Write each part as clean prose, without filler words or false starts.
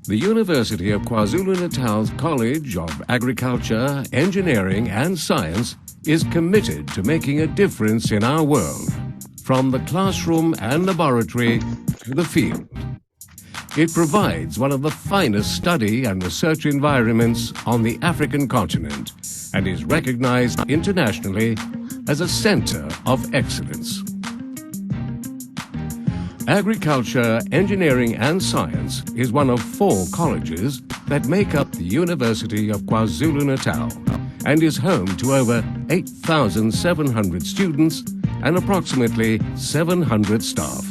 The University of KwaZulu-Natal's College of Agriculture, Engineering and Science is committed to making a difference in our world, from the classroom and laboratory to the field. It provides one of the finest study and research environments on the African continent and is recognized internationally as a center of excellence. Agriculture, Engineering and Science is one of 4 colleges that make up the University of KwaZulu-Natal and is home to over 8,700 students and approximately 700 staff.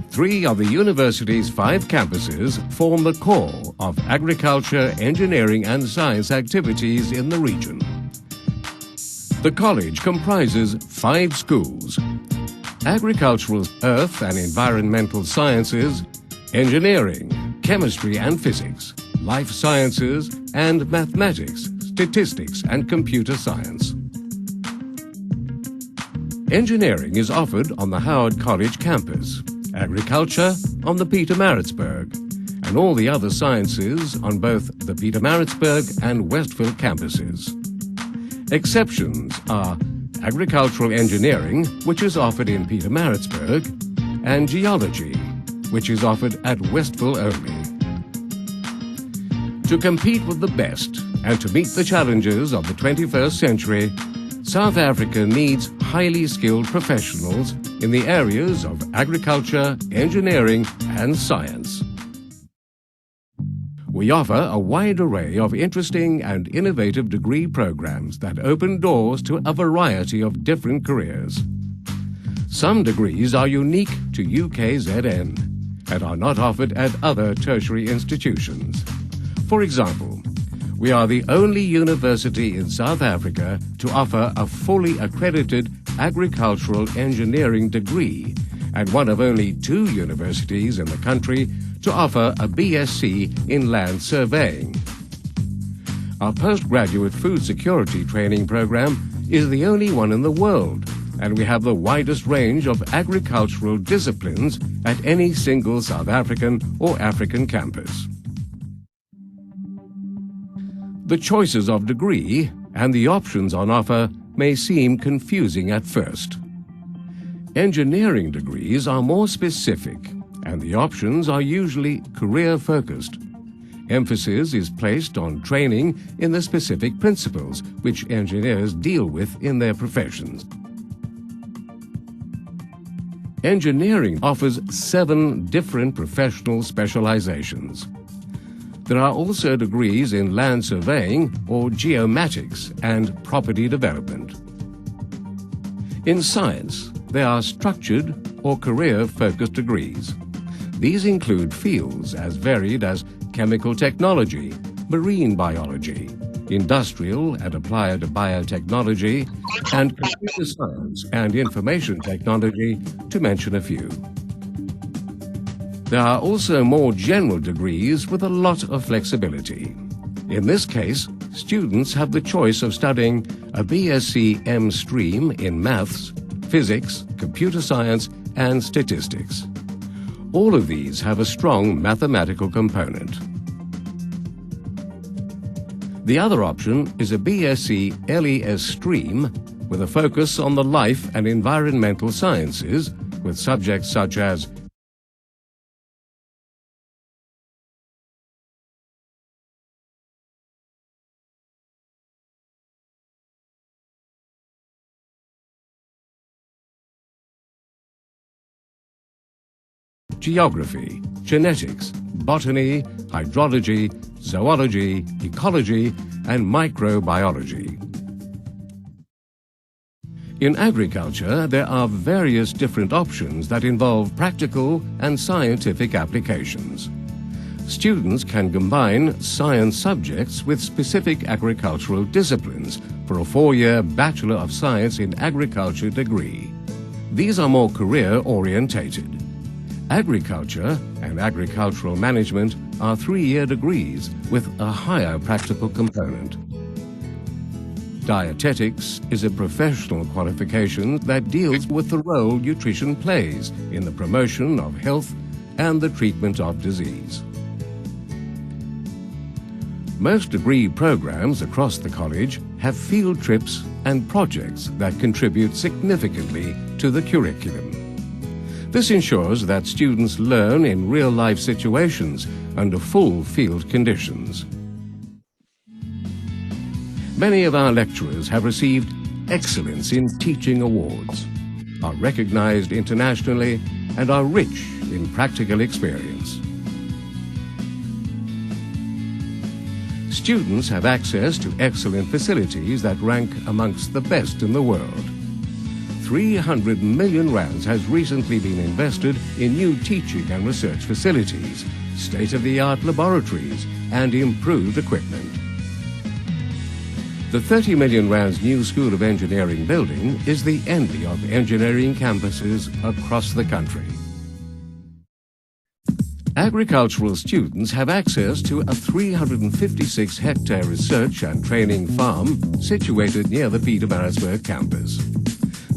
3 of the university's 5 campuses form the core of agriculture, engineering and science activities in the region. The college comprises 5 schools: agricultural, earth and environmental sciences, engineering, chemistry and physics, life sciences and mathematics, statistics and computer science. Engineering is offered on the Howard College campus, agriculture on the Pietermaritzburg, and all the other sciences on both the Pietermaritzburg and Westville campuses. Exceptions are agricultural engineering, which is offered in Pietermaritzburg, and geology, which is offered at Westville only. To compete with the best and to meet the challenges of the 21st century, South Africa needs highly skilled professionals in the areas of agriculture, engineering and science. We offer a wide array of interesting and innovative degree programs that open doors to a variety of different careers. Some degrees are unique to UKZN and are not offered at other tertiary institutions. For example, we are the only university in South Africa to offer a fully accredited agricultural engineering degree and one of only 2 universities in the country to offer a BSc in land surveying. Our postgraduate food security training program is the only one in the world, and we have the widest range of agricultural disciplines at any single South African or African campus. The choices of degree and the options on offer may seem confusing at first. Engineering degrees are more specific, and the options are usually career-focused. Emphasis is placed on training in the specific principles which engineers deal with in their professions. Engineering offers 7 different professional specializations. There are also degrees in land surveying or geomatics and property development. In science, there are structured or career-focused degrees. These include fields as varied as chemical technology, marine biology, industrial and applied biotechnology, and computer science and information technology, to mention a few. There are also more general degrees with a lot of flexibility. In this case, students have the choice of studying a BSc M stream in maths, physics, computer science, and statistics. All of these have a strong mathematical component. The other option is a BSc LES stream with a focus on the life and environmental sciences with subjects such as geography, genetics, botany, hydrology, zoology, ecology, and microbiology. In agriculture, there are various different options that involve practical and scientific applications. Students can combine science subjects with specific agricultural disciplines for a 4-year Bachelor of Science in Agriculture degree. These are more career-orientated. Agriculture and agricultural management are 3-year degrees with a higher practical component. Dietetics is a professional qualification that deals with the role nutrition plays in the promotion of health and the treatment of disease. Most degree programs across the college have field trips and projects that contribute significantly to the curriculum. This ensures that students learn in real-life situations under full field conditions. Many of our lecturers have received Excellence in Teaching awards, are recognized internationally, and are rich in practical experience. Students have access to excellent facilities that rank amongst the best in the world. 300 million rands has recently been invested in new teaching and research facilities, state-of-the-art laboratories, and improved equipment. The 30 million rands new School of Engineering building is the envy of engineering campuses across the country. Agricultural students have access to a 356-hectare research and training farm situated near the Pietermaritzburg campus.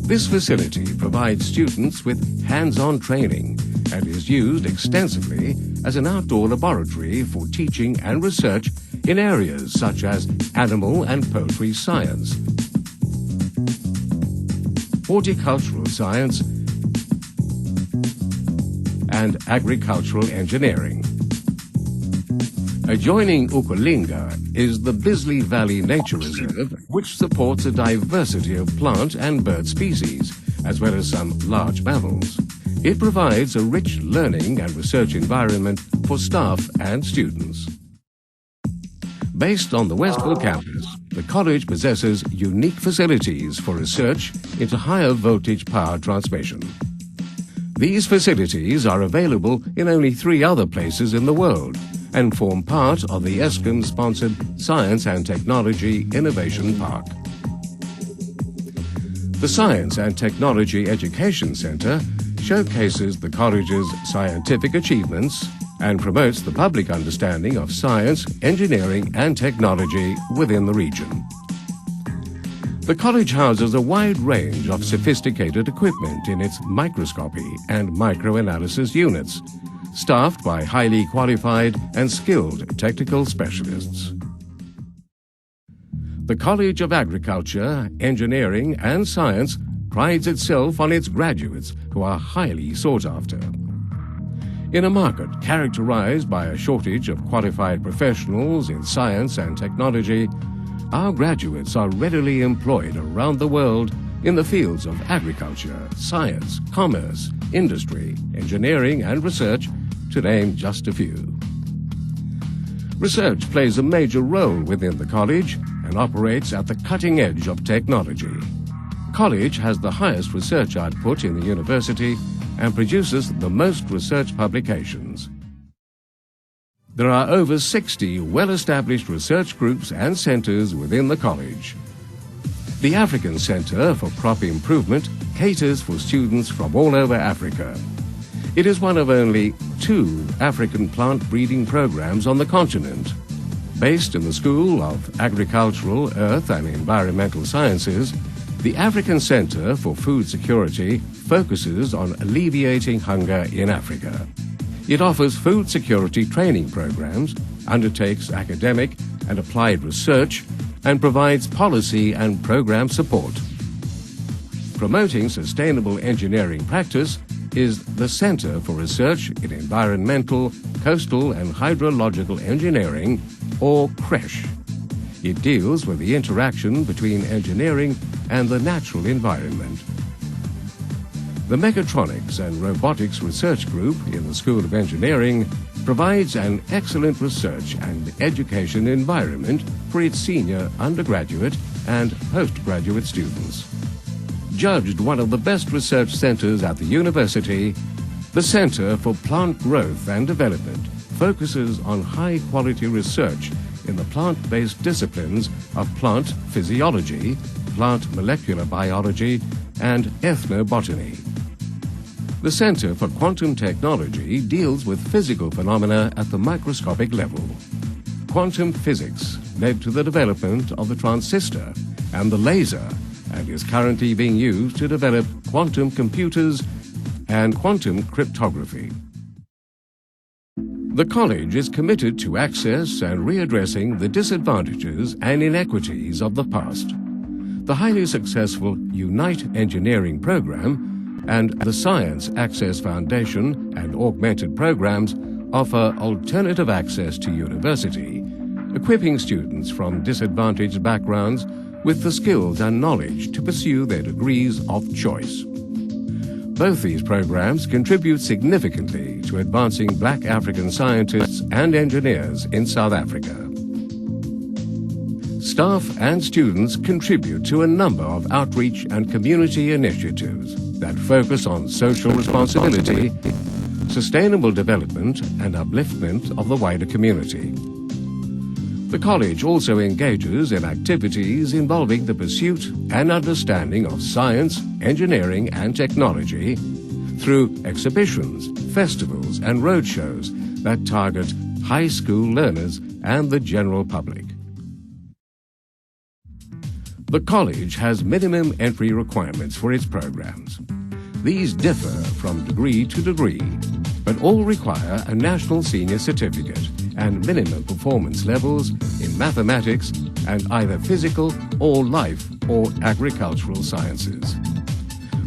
This facility provides students with hands-on training and is used extensively as an outdoor laboratory for teaching and research in areas such as animal and poultry science, horticultural science, and agricultural engineering. Adjoining Ukulinga is the Bisley Valley Nature Reserve, which supports a diversity of plant and bird species, as well as some large mammals. It provides a rich learning and research environment for staff and students. Based on the Westville campus, the college possesses unique facilities for research into higher voltage power transmission. These facilities are available in only 3 other places in the world and form part of the Eskom-sponsored Science and Technology Innovation Park. The Science and Technology Education Center showcases the college's scientific achievements and promotes the public understanding of science, engineering, and technology within the region. The college houses a wide range of sophisticated equipment in its microscopy and microanalysis units, staffed by highly qualified and skilled technical specialists. The College of Agriculture, Engineering and Science prides itself on its graduates who are highly sought after. In a market characterized by a shortage of qualified professionals in science and technology, our graduates are readily employed around the world in the fields of agriculture, science, commerce, industry, engineering and research, to name just a few. Research plays a major role within the college and operates at the cutting edge of technology. College has the highest research output in the university and produces the most research publications. There are over 60 well-established research groups and centers within the college. The African Center for Crop Improvement caters for students from all over Africa. It is one of only 2 African plant breeding programs on the continent. Based in the School of Agricultural, Earth and Environmental Sciences, the African Center for Food Security focuses on alleviating hunger in Africa. It offers food security training programs, undertakes academic and applied research, and provides policy and program support. Promoting sustainable engineering practice is the Center for Research in Environmental, Coastal and Hydrological Engineering, or CRESH. It deals with the interaction between engineering and the natural environment. The Mechatronics and Robotics Research Group in the School of Engineering provides an excellent research and education environment for its senior undergraduate and postgraduate students. Judged one of the best research centers at the university, the Center for Plant Growth and Development focuses on high-quality research in the plant-based disciplines of plant physiology, plant molecular biology, and ethnobotany. The Center for Quantum Technology deals with physical phenomena at the microscopic level. Quantum physics led to the development of the transistor and the laser and is currently being used to develop quantum computers and quantum cryptography. The college is committed to access and readdressing the disadvantages and inequities of the past. The highly successful Unite Engineering program and the Science Access Foundation and augmented programs offer alternative access to university, equipping students from disadvantaged backgrounds with the skills and knowledge to pursue their degrees of choice. Both these programs contribute significantly to advancing Black African scientists and engineers in South Africa. Staff and students contribute to a number of outreach and community initiatives that focus on social responsibility, sustainable development, and upliftment of the wider community. The college also engages in activities involving the pursuit and understanding of science, engineering, and technology through exhibitions, festivals, and roadshows that target high school learners and the general public. The college has minimum entry requirements for its programs. These differ from degree to degree, but all require a national senior certificate and minimum performance levels in mathematics and either physical or life or agricultural sciences.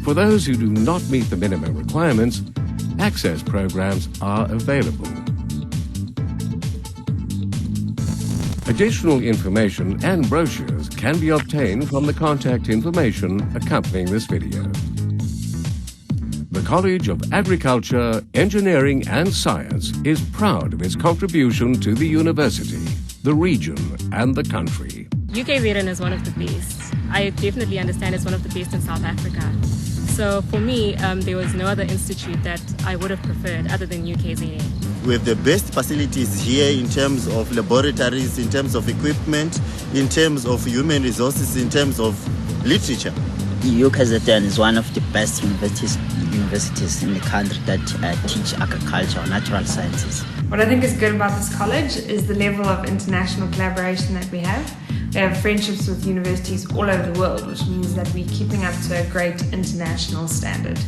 For those who do not meet the minimum requirements, access programs are available. Additional information and brochures can be obtained from the contact information accompanying this video. The College of Agriculture, Engineering and Science is proud of its contribution to the university, the region and the country. UKZN is one of the best. I definitely understand it's one of the best in South Africa. So for me, there was no other institute that I would have preferred other than UKZN. We have the best facilities here in terms of laboratories, in terms of equipment, in terms of human resources, in terms of literature. UKZN is one of the best universities in the country that teach agriculture or natural sciences. What I think is good about this college is the level of international collaboration that we have. We have friendships with universities all over the world, which means that we're keeping up to a great international standard.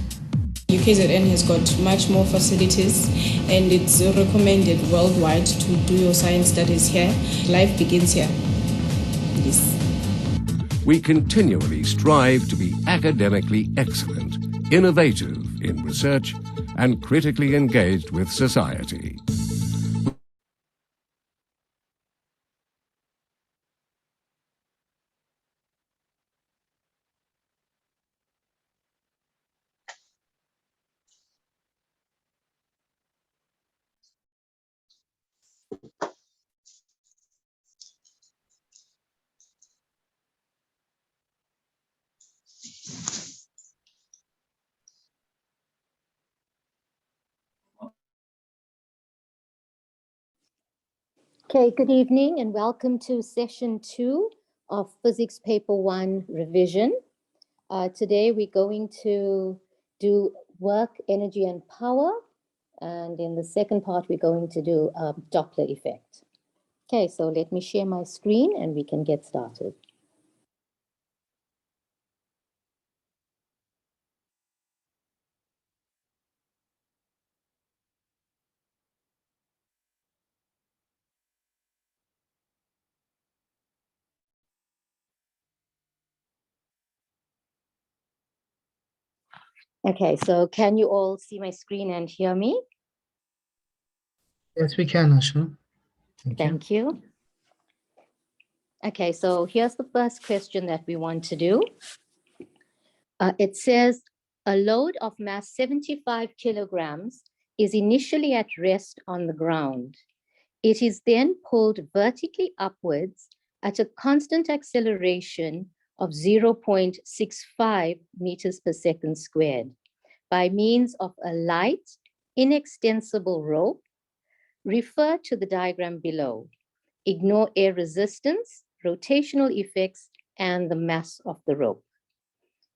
UKZN has got much more facilities and it's recommended worldwide to do your science studies here. Life begins here. Yes. We continually strive to be academically excellent, innovative in research, and critically engaged with society. Okay, good evening and welcome to session 2 of Physics Paper 1 revision. Today we're going to do work, energy and power. And in the second part, we're going to do Doppler effect. Okay, so let me share my screen and we can get started. Okay, so can you all see my screen and hear me? Yes, we can, Ashna. Thank you. Okay, so here's the first question that we want to do. It says a load of mass 75 kilograms is initially at rest on the ground. It is then pulled vertically upwards at a constant acceleration of 0.65 meters per second squared by means of a light, inextensible rope. Refer to the diagram below. Ignore air resistance, rotational effects, and the mass of the rope.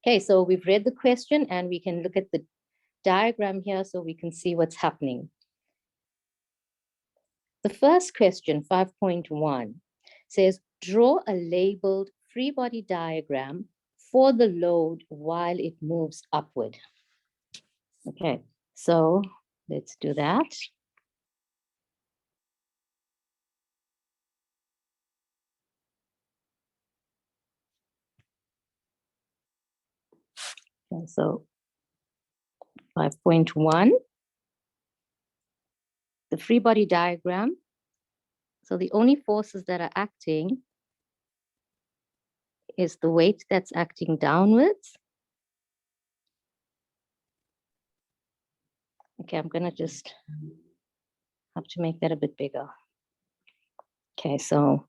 Okay, so we've read the question and we can look at the diagram here so we can see what's happening. The first question, 5.1, says, draw a labeled free body diagram for the load while it moves upward. Okay, so let's do that. Okay, so 5.1, the free body diagram. So the only forces that are acting is the weight that's acting downwards. Okay, I'm gonna just have to make that a bit bigger. Okay, so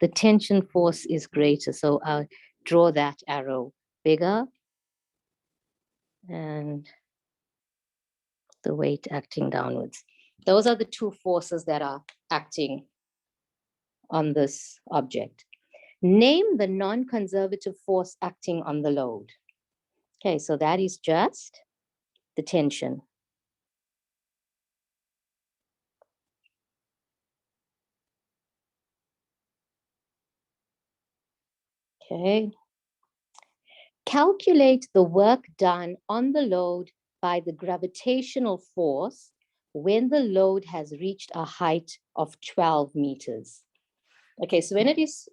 the tension force is greater, so I'll draw that arrow bigger and the weight acting downwards. Those are the two forces that are acting on this object. Name the non-conservative force acting on the load. Okay, so that is just the tension. Okay. Calculate the work done on the load by the gravitational force when the load has reached a height of 12 meters. Okay, so when it's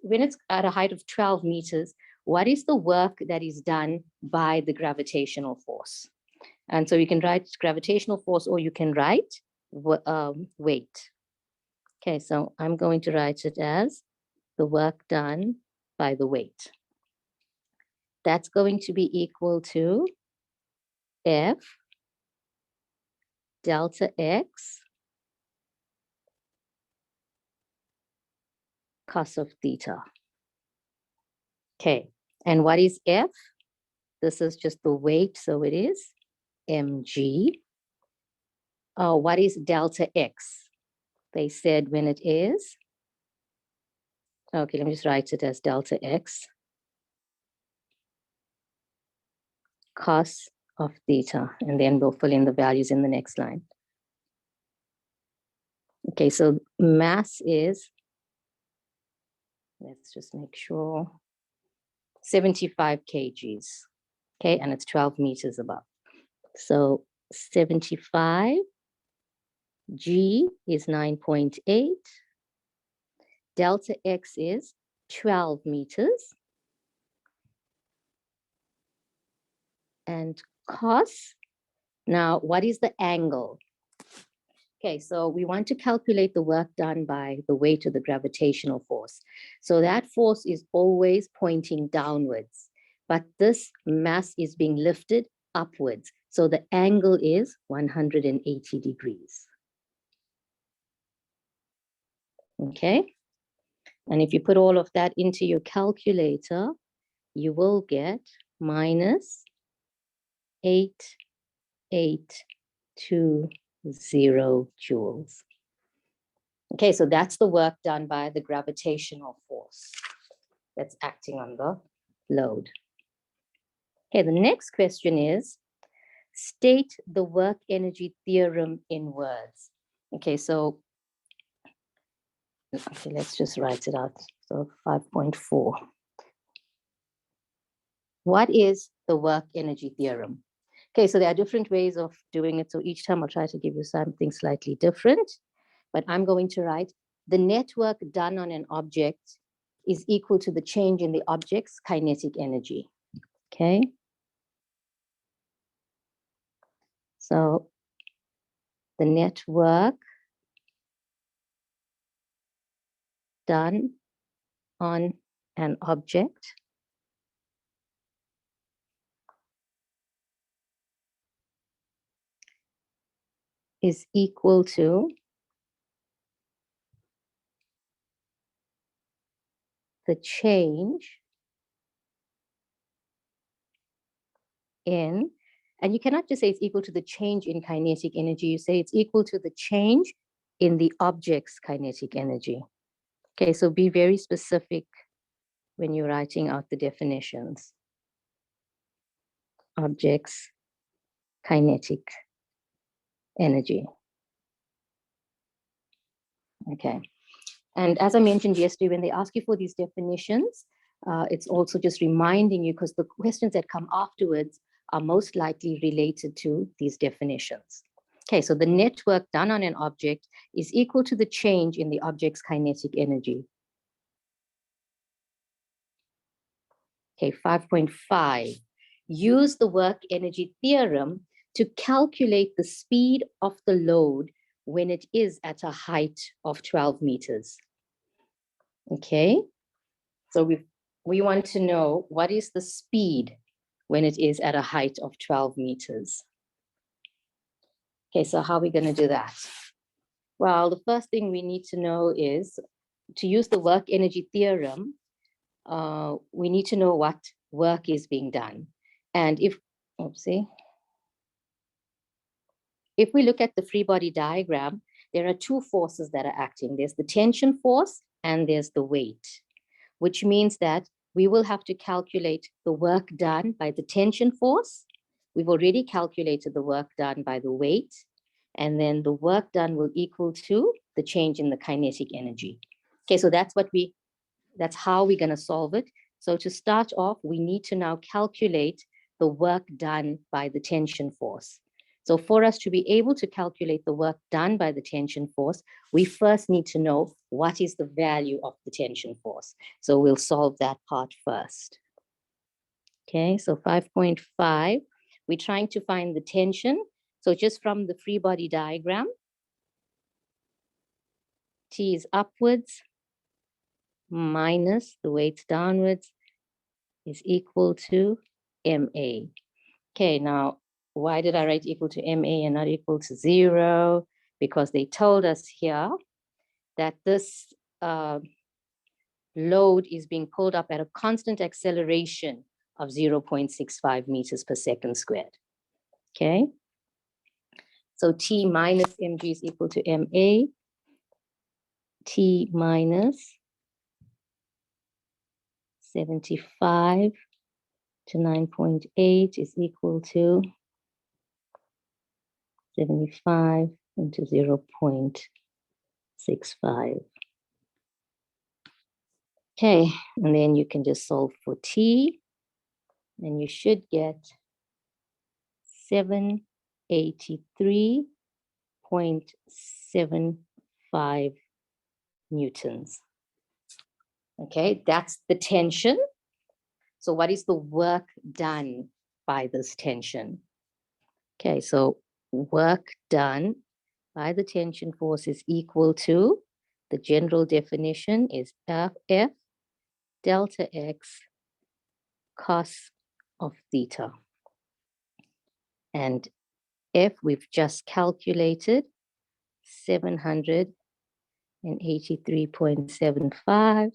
at a height of 12 meters, what is the work that is done by the gravitational force? And so you can write gravitational force or you can write weight. Okay, so I'm going to write it as the work done by the weight. That's going to be equal to F delta X cos of theta. Okay, and what is F? This is just the weight, so it is mg. Oh, what is delta X? They said when it is, okay, let me just write it as delta X cos of theta, and then we'll fill in the values in the next line. Okay, so mass is, let's just make sure, 75 kgs. Okay, and it's 12 meters above. So 75, G is 9.8, delta X is 12 meters, and cos, now what is the angle? Okay, so we want to calculate the work done by the weight of the gravitational force. So that force is always pointing downwards, but this mass is being lifted upwards. So the angle is 180 degrees. Okay, and if you put all of that into your calculator, you will get minus 8820 joules. Okay, so that's the work done by the gravitational force that's acting on the load. Okay, the next question is, state the work energy theorem in words. Okay, so okay, let's just write it out. So 5.4. What is the work energy theorem? Okay, so there are different ways of doing it. So each time I'll try to give you something slightly different, but I'm going to write the net work done on an object is equal to the change in the object's kinetic energy. Okay. So the net work done on an object is equal to the change in, and you cannot just say it's equal to the change in kinetic energy, you say it's equal to the change in the object's kinetic energy. Okay, so be very specific when you're writing out the definitions. Object's kinetic energy. Okay, and as I mentioned yesterday, when they ask you for these definitions, it's also just reminding you, because the questions that come afterwards are most likely related to these definitions. Okay, so the net work done on an object is equal to the change in the object's kinetic energy. Okay, 5.5. use the work energy theorem to calculate the speed of the load when it is at a height of 12 meters. Okay, so we want to know what is the speed when it is at a height of 12 meters. Okay, so how are we going to do that? Well, the first thing we need to know is to use the work energy theorem, we need to know what work is being done. And if we look at the free body diagram, there are two forces that are acting. There's the tension force and there's the weight, which means that we will have to calculate the work done by the tension force. We've already calculated the work done by the weight, and then the work done will equal to the change in the kinetic energy. Okay, so that's how we're going to solve it. So to start off, we need to now calculate the work done by the tension force. So for us to be able to calculate the work done by the tension force, we first need to know what is the value of the tension force. So we'll solve that part first. Okay, so 5.5, we're trying to find the tension. So just from the free body diagram, T is upwards minus the weight downwards is equal to MA. Okay, now why did I write equal to MA and not equal to 0? Because they told us here that this load is being pulled up at a constant acceleration of 0.65 meters per second squared. Okay, so T minus mg is equal to MA. T minus 75 to 9.8 is equal to 75 into 0.65. Okay, and then you can just solve for T, and you should get 783.75 newtons. Okay, that's the tension. So what is the work done by this tension? Okay, so work done by the tension force is equal to, the general definition is F delta X cos of theta. And F we've just calculated, 783.75.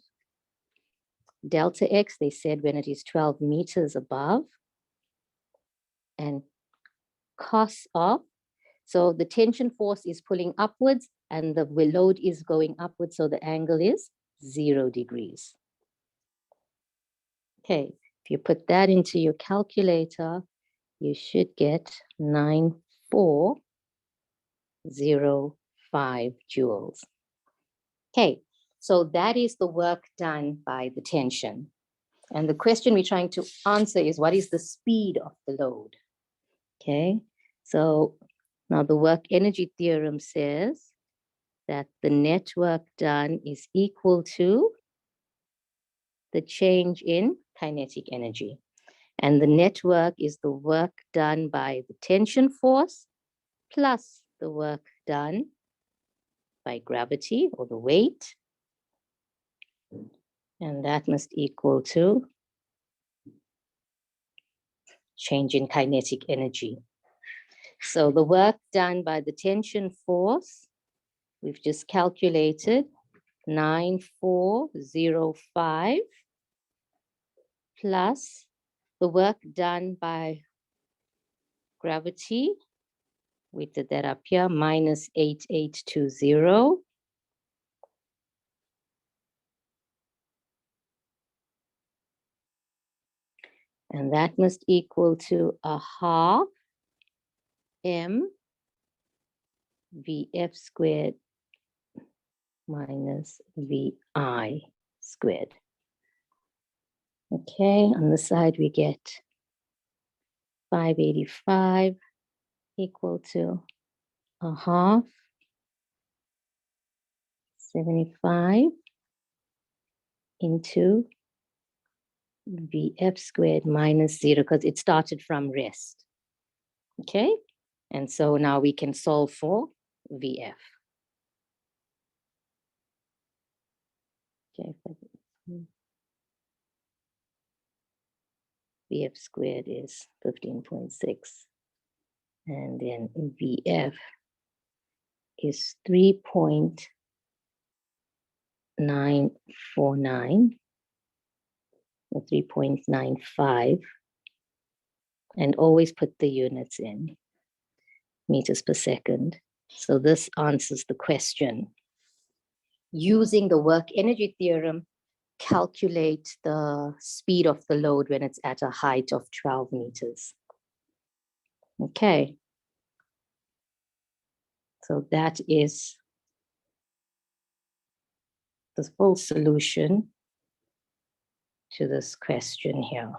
Delta X, they said when it is 12 meters above. And cos of, so the tension force is pulling upwards and the load is going upwards, so the angle is 0 degrees. Okay, if you put that into your calculator, you should get 9405 joules. Okay, so that is the work done by the tension. And the question we're trying to answer is, what is the speed of the load? Okay, so now the work energy theorem says that the net work done is equal to the change in kinetic energy. And the net work is the work done by the tension force plus the work done by gravity or the weight. And that must equal to change in kinetic energy. So the work done by the tension force, we've just calculated 9405 plus the work done by gravity, we did that up here, minus 8820. And that must equal to a half m vf squared minus vi squared. Okay, on the side we get 585 equal to a half 75 into VF squared minus 0, because it started from rest. Okay, and so now we can solve for VF. Okay, VF squared is 15.6. And then VF is 3.949 or 3.95. And always put the units in meters per second. So this answers the question. Using the work energy theorem, calculate the speed of the load when it's at a height of 12 meters. Okay. So that is the full solution to this question here.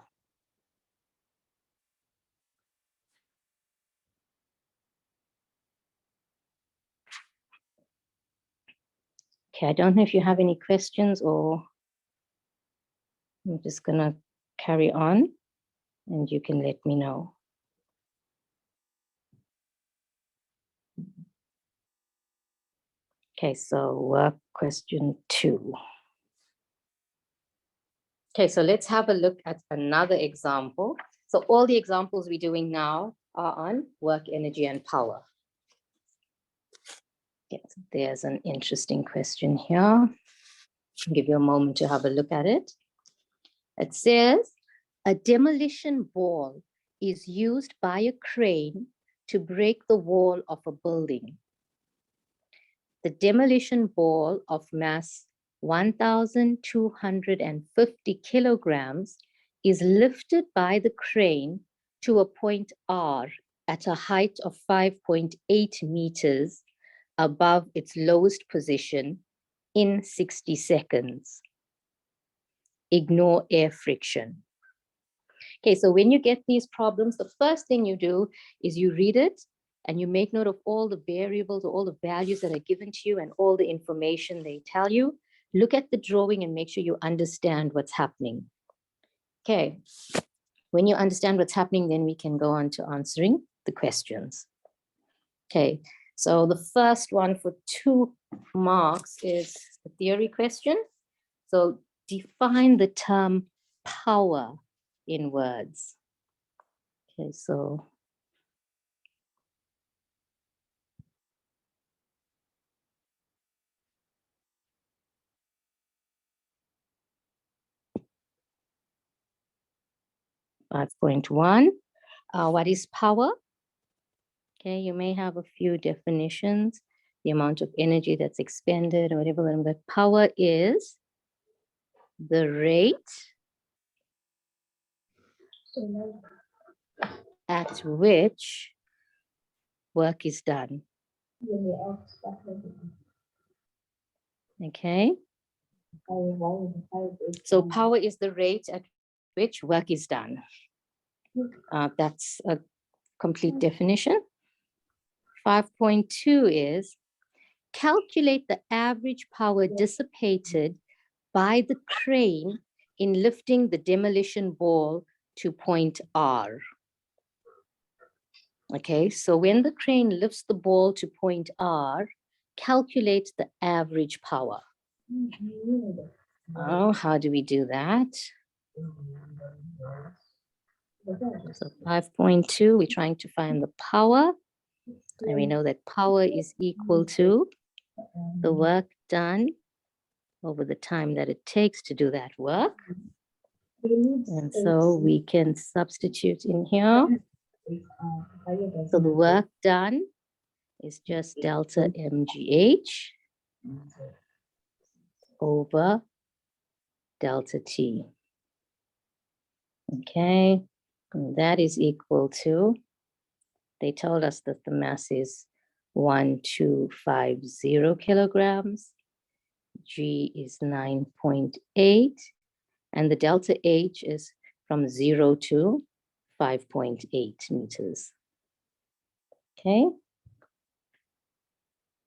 Okay, I don't know if you have any questions, or I'm just gonna carry on and you can let me know. Okay, so work question 2. Okay, so let's have a look at another example. So all the examples we're doing now are on work, energy, and power. Okay, so there's an interesting question here. I'll give you a moment to have a look at it. It says, a demolition ball is used by a crane to break the wall of a building. The demolition ball of mass 1,250 kilograms is lifted by the crane to a point R at a height of 5.8 meters above its lowest position in 60 seconds. Ignore air friction. Okay, so when you get these problems, the first thing you do is you read it and you make note of all the variables or all the values that are given to you and all the information they tell you. Look at the drawing and make sure you understand what's happening. Okay, when you understand what's happening, then we can go on to answering the questions. Okay, so the first one for 2 marks is the theory question. So define the term power in words. Okay, so that's point 1. What is power? Okay, you may have a few definitions, the amount of energy that's expended or whatever, but power is the rate at which work is done. Okay. So power is the rate at which work is done. That's a complete definition. 5.2 is calculate the average power dissipated by the crane in lifting the demolition ball to point R. Okay, so when the crane lifts the ball to point R, calculate the average power. Oh, how do we do that? So 5.2, we're trying to find the power. And we know that power is equal to the work done over the time that it takes to do that work. And so we can substitute in here. So the work done is just delta mgh over delta T. Okay, and that is equal to, they told us that the mass is 1,250 kilograms, G is 9.8, and the delta H is from 0 to 5.8 meters. Okay,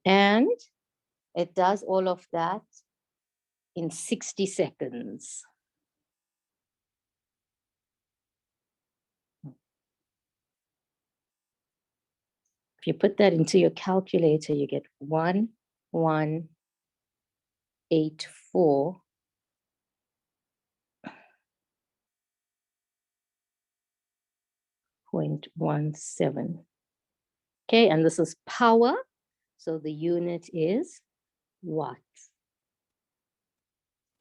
and it does all of that in 60 seconds. If you put that into your calculator, you get 1184.17. Okay, and this is power, so the unit is watts.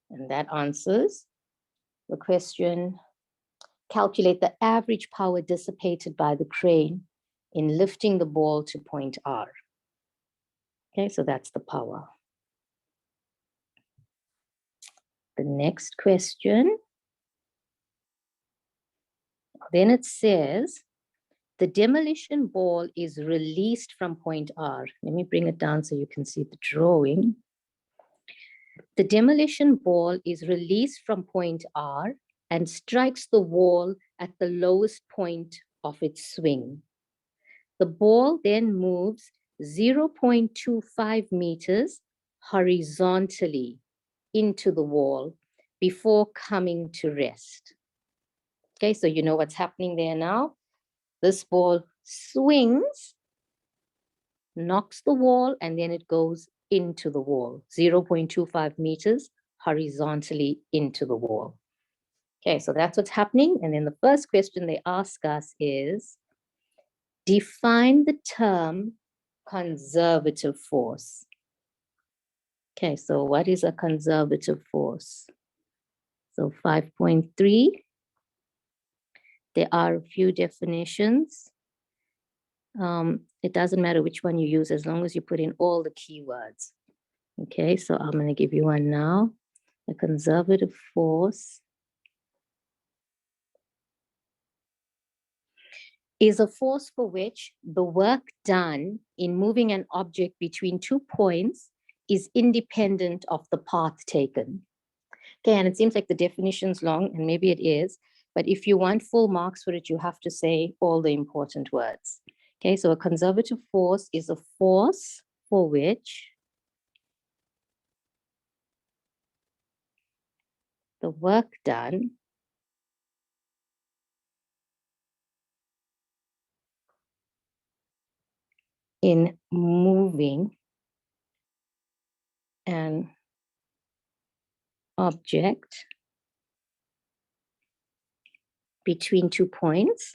And that answers the question, calculate the average power dissipated by the crane in lifting the ball to point R. Okay, so that's the power. The next question, then it says, the demolition ball is released from point R. Let me bring it down so you can see the drawing. The demolition ball is released from point R and strikes the wall at the lowest point of its swing. The ball then moves 0.25 meters horizontally into the wall before coming to rest. Okay, so you know what's happening there now. This ball swings, knocks the wall, and then it goes into the wall, 0.25 meters horizontally into the wall. Okay, so that's what's happening. And then the first question they ask us is, define the term conservative force. Okay, so what is a conservative force? So 5.3, there are a few definitions. It doesn't matter which one you use as long as you put in all the keywords. Okay, so I'm going to give you one now. A conservative force is a force for which the work done in moving an object between 2 points is independent of the path taken. Okay, and it seems like the definition's long, and maybe it is, but if you want full marks for it, you have to say all the important words. Okay, so a conservative force is a force for which the work done in moving an object between 2 points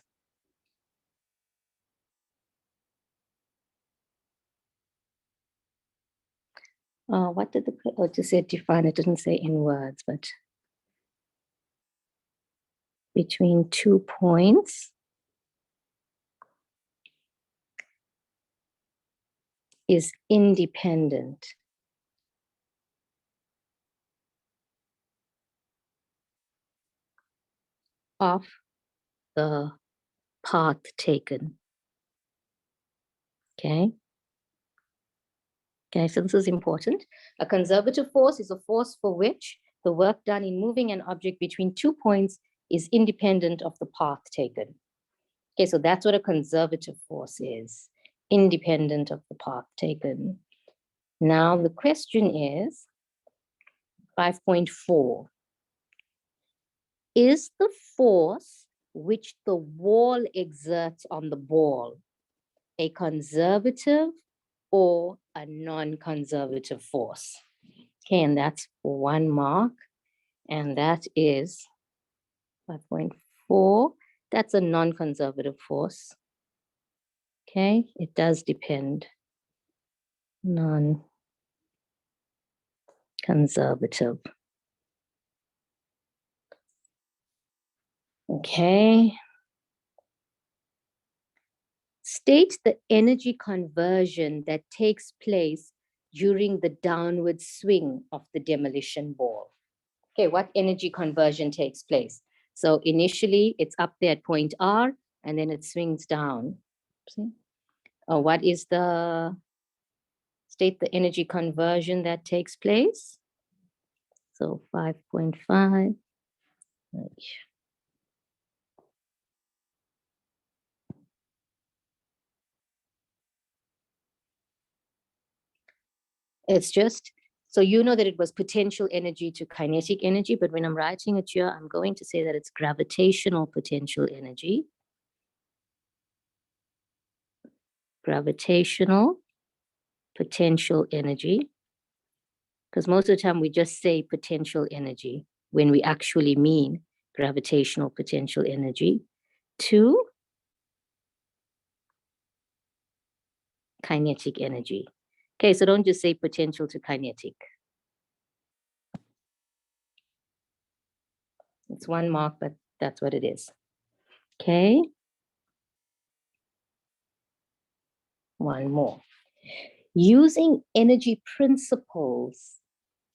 what did the, just said define, it didn't say in words, but between 2 points is independent of the path taken. Okay. Okay, so this is important. A conservative force is a force for which the work done in moving an object between 2 points is independent of the path taken. Okay, so that's what a conservative force is, independent of the path taken. Now the question is 5.4. Is the force which the wall exerts on the ball a conservative or a non-conservative force? Okay, and that's 1 mark, and that is 5.4. That's a non-conservative force. Okay, it does depend. Non-conservative. Okay. State the energy conversion that takes place during the downward swing of the demolition ball. Okay, what energy conversion takes place? So initially it's up there at point R and then it swings down. See? What is the, state the energy conversion that takes place? So 5.5. It's just, so you know that it was potential energy to kinetic energy, but when I'm writing it here, I'm going to say that it's gravitational potential energy gravitational potential energy, because most of the time we just say potential energy when we actually mean gravitational potential energy, to kinetic energy. Okay, so don't just say potential to kinetic. It's 1 mark, but that's what it is. Okay. 1 more. Using energy principles,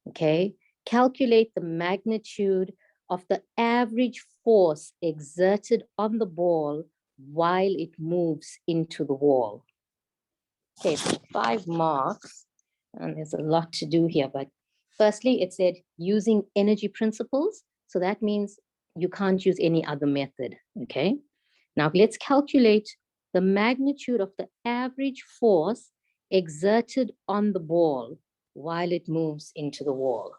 okay, calculate the magnitude of the average force exerted on the ball while it moves into the wall. Okay, so 5 marks, and there's a lot to do here, but firstly, it said using energy principles. So that means you can't use any other method, okay? Now let's calculate the magnitude of the average force exerted on the ball while it moves into the wall.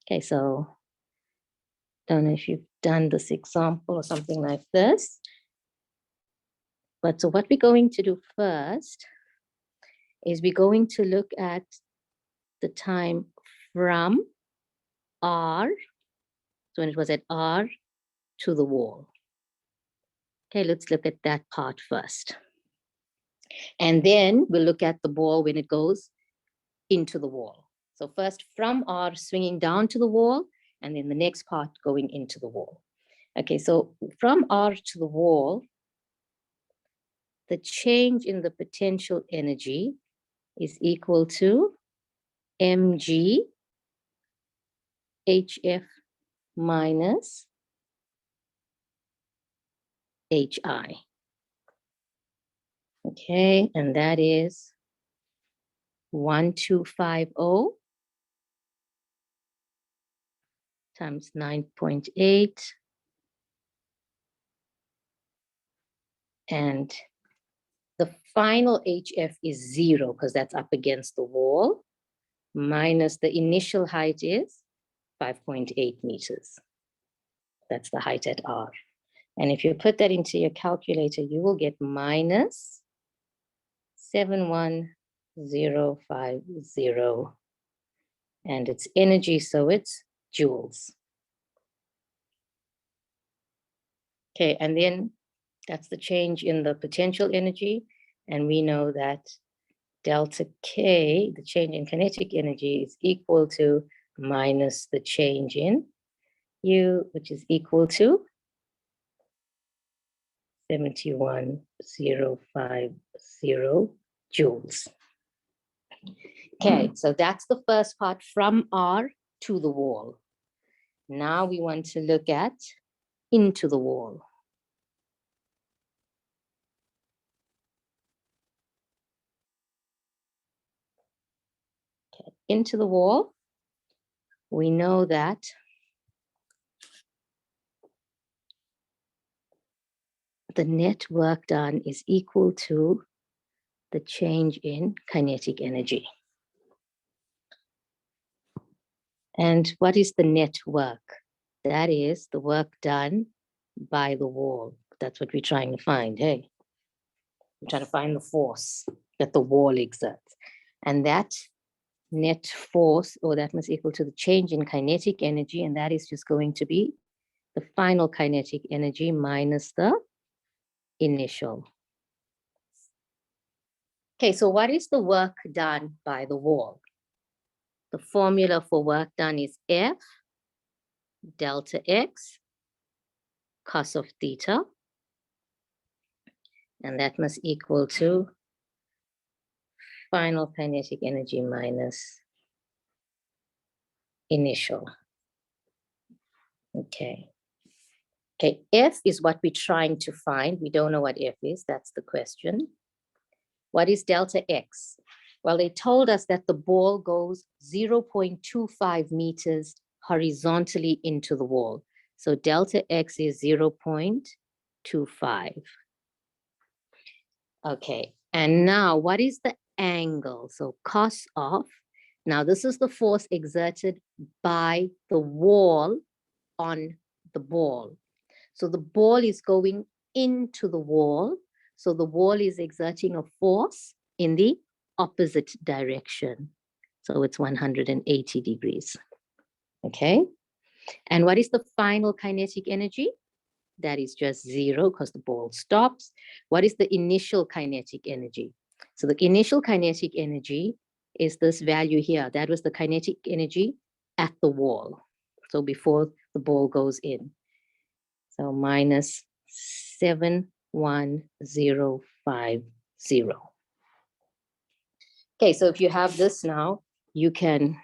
Okay, so don't know if you've done this example or something like this. But so what we're going to do first is we're going to look at the time from R, so when it was at R, to the wall. Okay, let's look at that part first. And then we'll look at the ball when it goes into the wall. So first from R swinging down to the wall, and then the next part going into the wall. Okay, so from R to the wall, the change in the potential energy is equal to mg hf minus hi. Okay, and that is 1250 times 9.8, and the final HF is 0 because that's up against the wall, minus the initial height is 5.8 meters. That's the height at R. And if you put that into your calculator, you will get minus 71050. And it's energy, so it's joules. Okay, and then that's the change in the potential energy. And we know that delta K, the change in kinetic energy, is equal to minus the change in U, which is equal to 71050 joules. Okay, so that's the first part, from R to the wall. Now we want to look at into the wall. Okay, into the wall, we know that the net work done is equal to the change in kinetic energy. And what is the net work? That is the work done by the wall. That's what we're trying to find, hey? We're trying to find the force that the wall exerts. And that net force, or that must equal to the change in kinetic energy, and that is just going to be the final kinetic energy minus the initial. Okay, so what is the work done by the wall? The formula for work done is F delta X cos of theta, and that must equal to final kinetic energy minus initial. Okay. Okay, F is what we're trying to find. We don't know what F is, that's the question. What is delta X? Well, they told us that the ball goes 0.25 meters horizontally into the wall. So delta X is 0.25. Okay, and now what is the angle? So cos of, now this is the force exerted by the wall on the ball. So the ball is going into the wall. So the wall is exerting a force in the opposite direction. So it's 180 degrees. Okay. And what is the final kinetic energy? That is just 0 because the ball stops. What is the initial kinetic energy? So the initial kinetic energy is this value here. That was the kinetic energy at the wall. So before the ball goes in. So minus 71050. Okay, so if you have this now, you can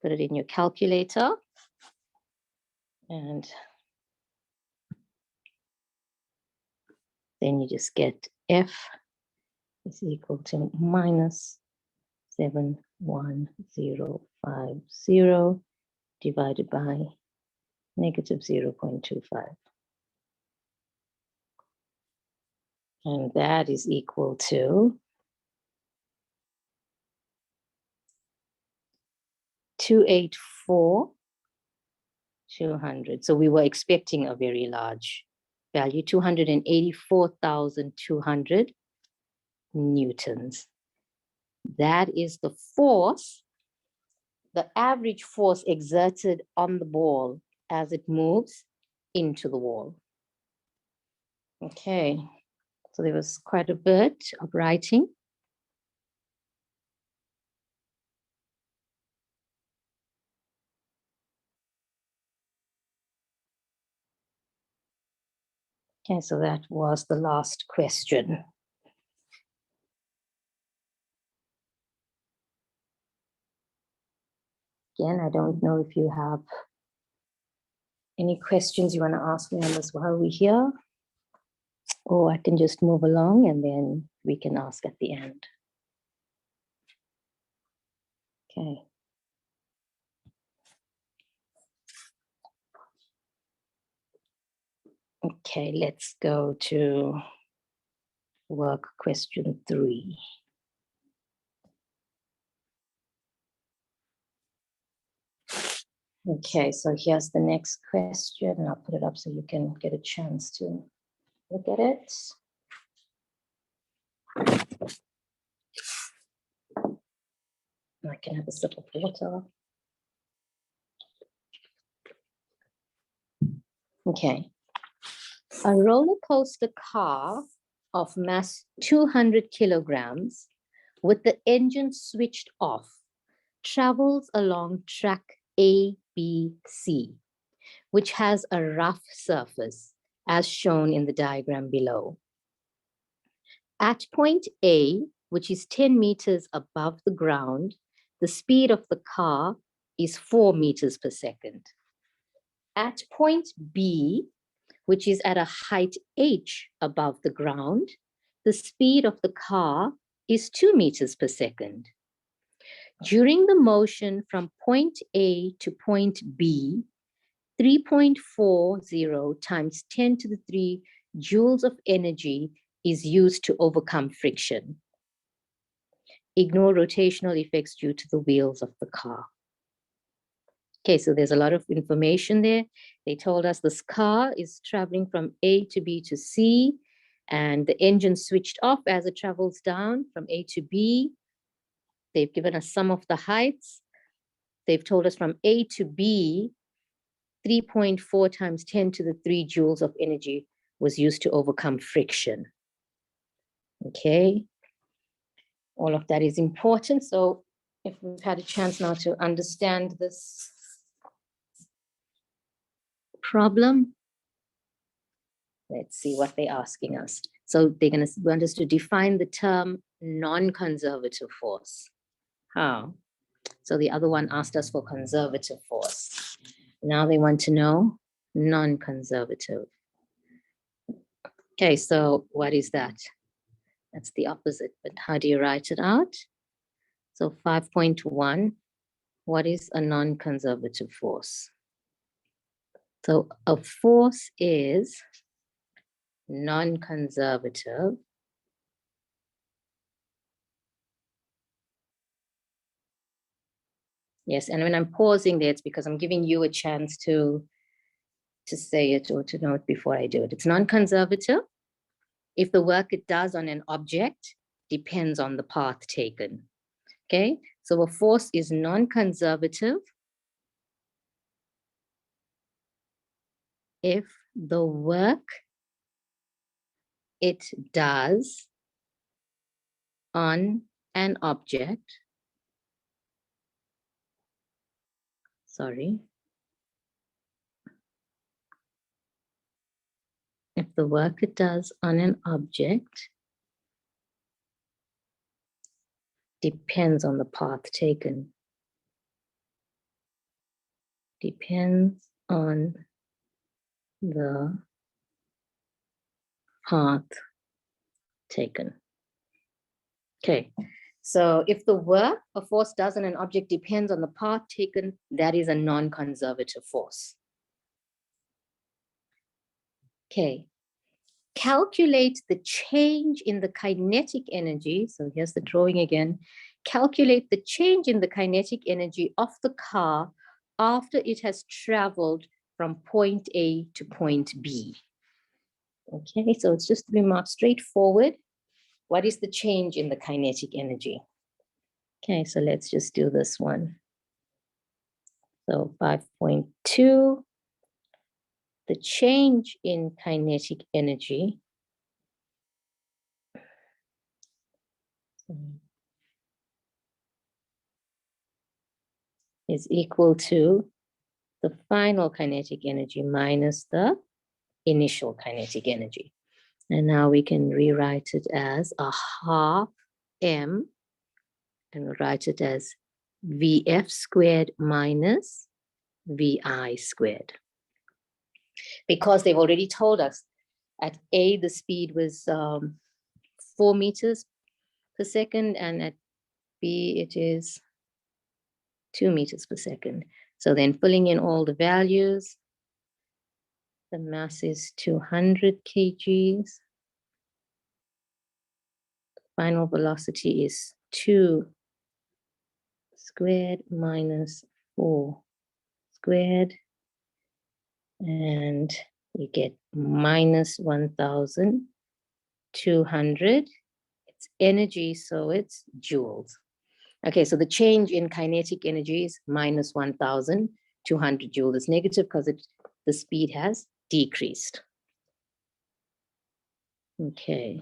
put it in your calculator and then you just get F is equal to minus 71050 divided by negative 0.25. And that is equal to 284,200. So we were expecting a very large value, 284,200 newtons. That is the force, the average force exerted on the ball as it moves into the wall. Okay, so there was quite a bit of writing. Okay, so that was the last question. Again, I don't know if you have any questions you want to ask me on this while we're here, or I can just move along and then we can ask at the end. Okay. Okay, let's go to work question 3. Okay, so here's the next question, and I'll put it up so you can get a chance to look at it. I can have a sip of water. Okay. A roller coaster car of mass 200 kilograms with the engine switched off travels along track ABC, which has a rough surface as shown in the diagram below. At point A, which is 10 meters above the ground, the speed of the car is 4 meters per second. At point B, which is at a height h above the ground, the speed of the car is 2 meters per second. During the motion from point A to point B, 3.40 times 10 to the 3 joules of energy is used to overcome friction. Ignore rotational effects due to the wheels of the car. Okay, so there's a lot of information there. They told us this car is traveling from A to B to C, and the engine switched off as it travels down from A to B. They've given us some of the heights. They've told us from A to B, 3.4 times 10 to the 3 joules of energy was used to overcome friction. Okay, all of that is important. So if we've had a chance now to understand this problem, let's see what they're asking us. So they're going to want us to define the term non-conservative force. How? So the other one asked us for conservative force. Now they want to know non-conservative. Okay, so what is that? That's the opposite, but how do you write it out? So 5.1, what is a non-conservative force? So a force is non-conservative yes, and when I'm pausing there, it's because I'm giving you a chance to say it or to know it before I do it. It's non-conservative if the work it does on an object depends on the path taken. Okay, so a force is non-conservative if the work it does on an object, if the work it does on an object depends on the path taken. Depends on the path taken. Okay, so if the work a force does on an object depends on the path taken, that is a non-conservative force. Okay, calculate the change in the kinetic energy. So here's the drawing again. Calculate the change in the kinetic energy of the car after it has traveled from point A to point B. Okay, so it's just to be marked straightforward. What is the change in the kinetic energy? Okay, so let's just do this one. So 5.2, the change in kinetic energy is equal to the final kinetic energy minus the initial kinetic energy. And now we can rewrite it as a half m, and we'll write it as Vf squared minus Vi squared. Because they've already told us at A, the speed was 4 meters per second, and at B, it is 2 meters per second. So then filling in all the values, the mass is 200 kgs. Final velocity is 2 squared minus 4 squared. And you get minus 1,200. It's energy, so it's joules. Okay, so the change in kinetic energy is minus 1,200 joules. It's negative because the speed has decreased. Okay,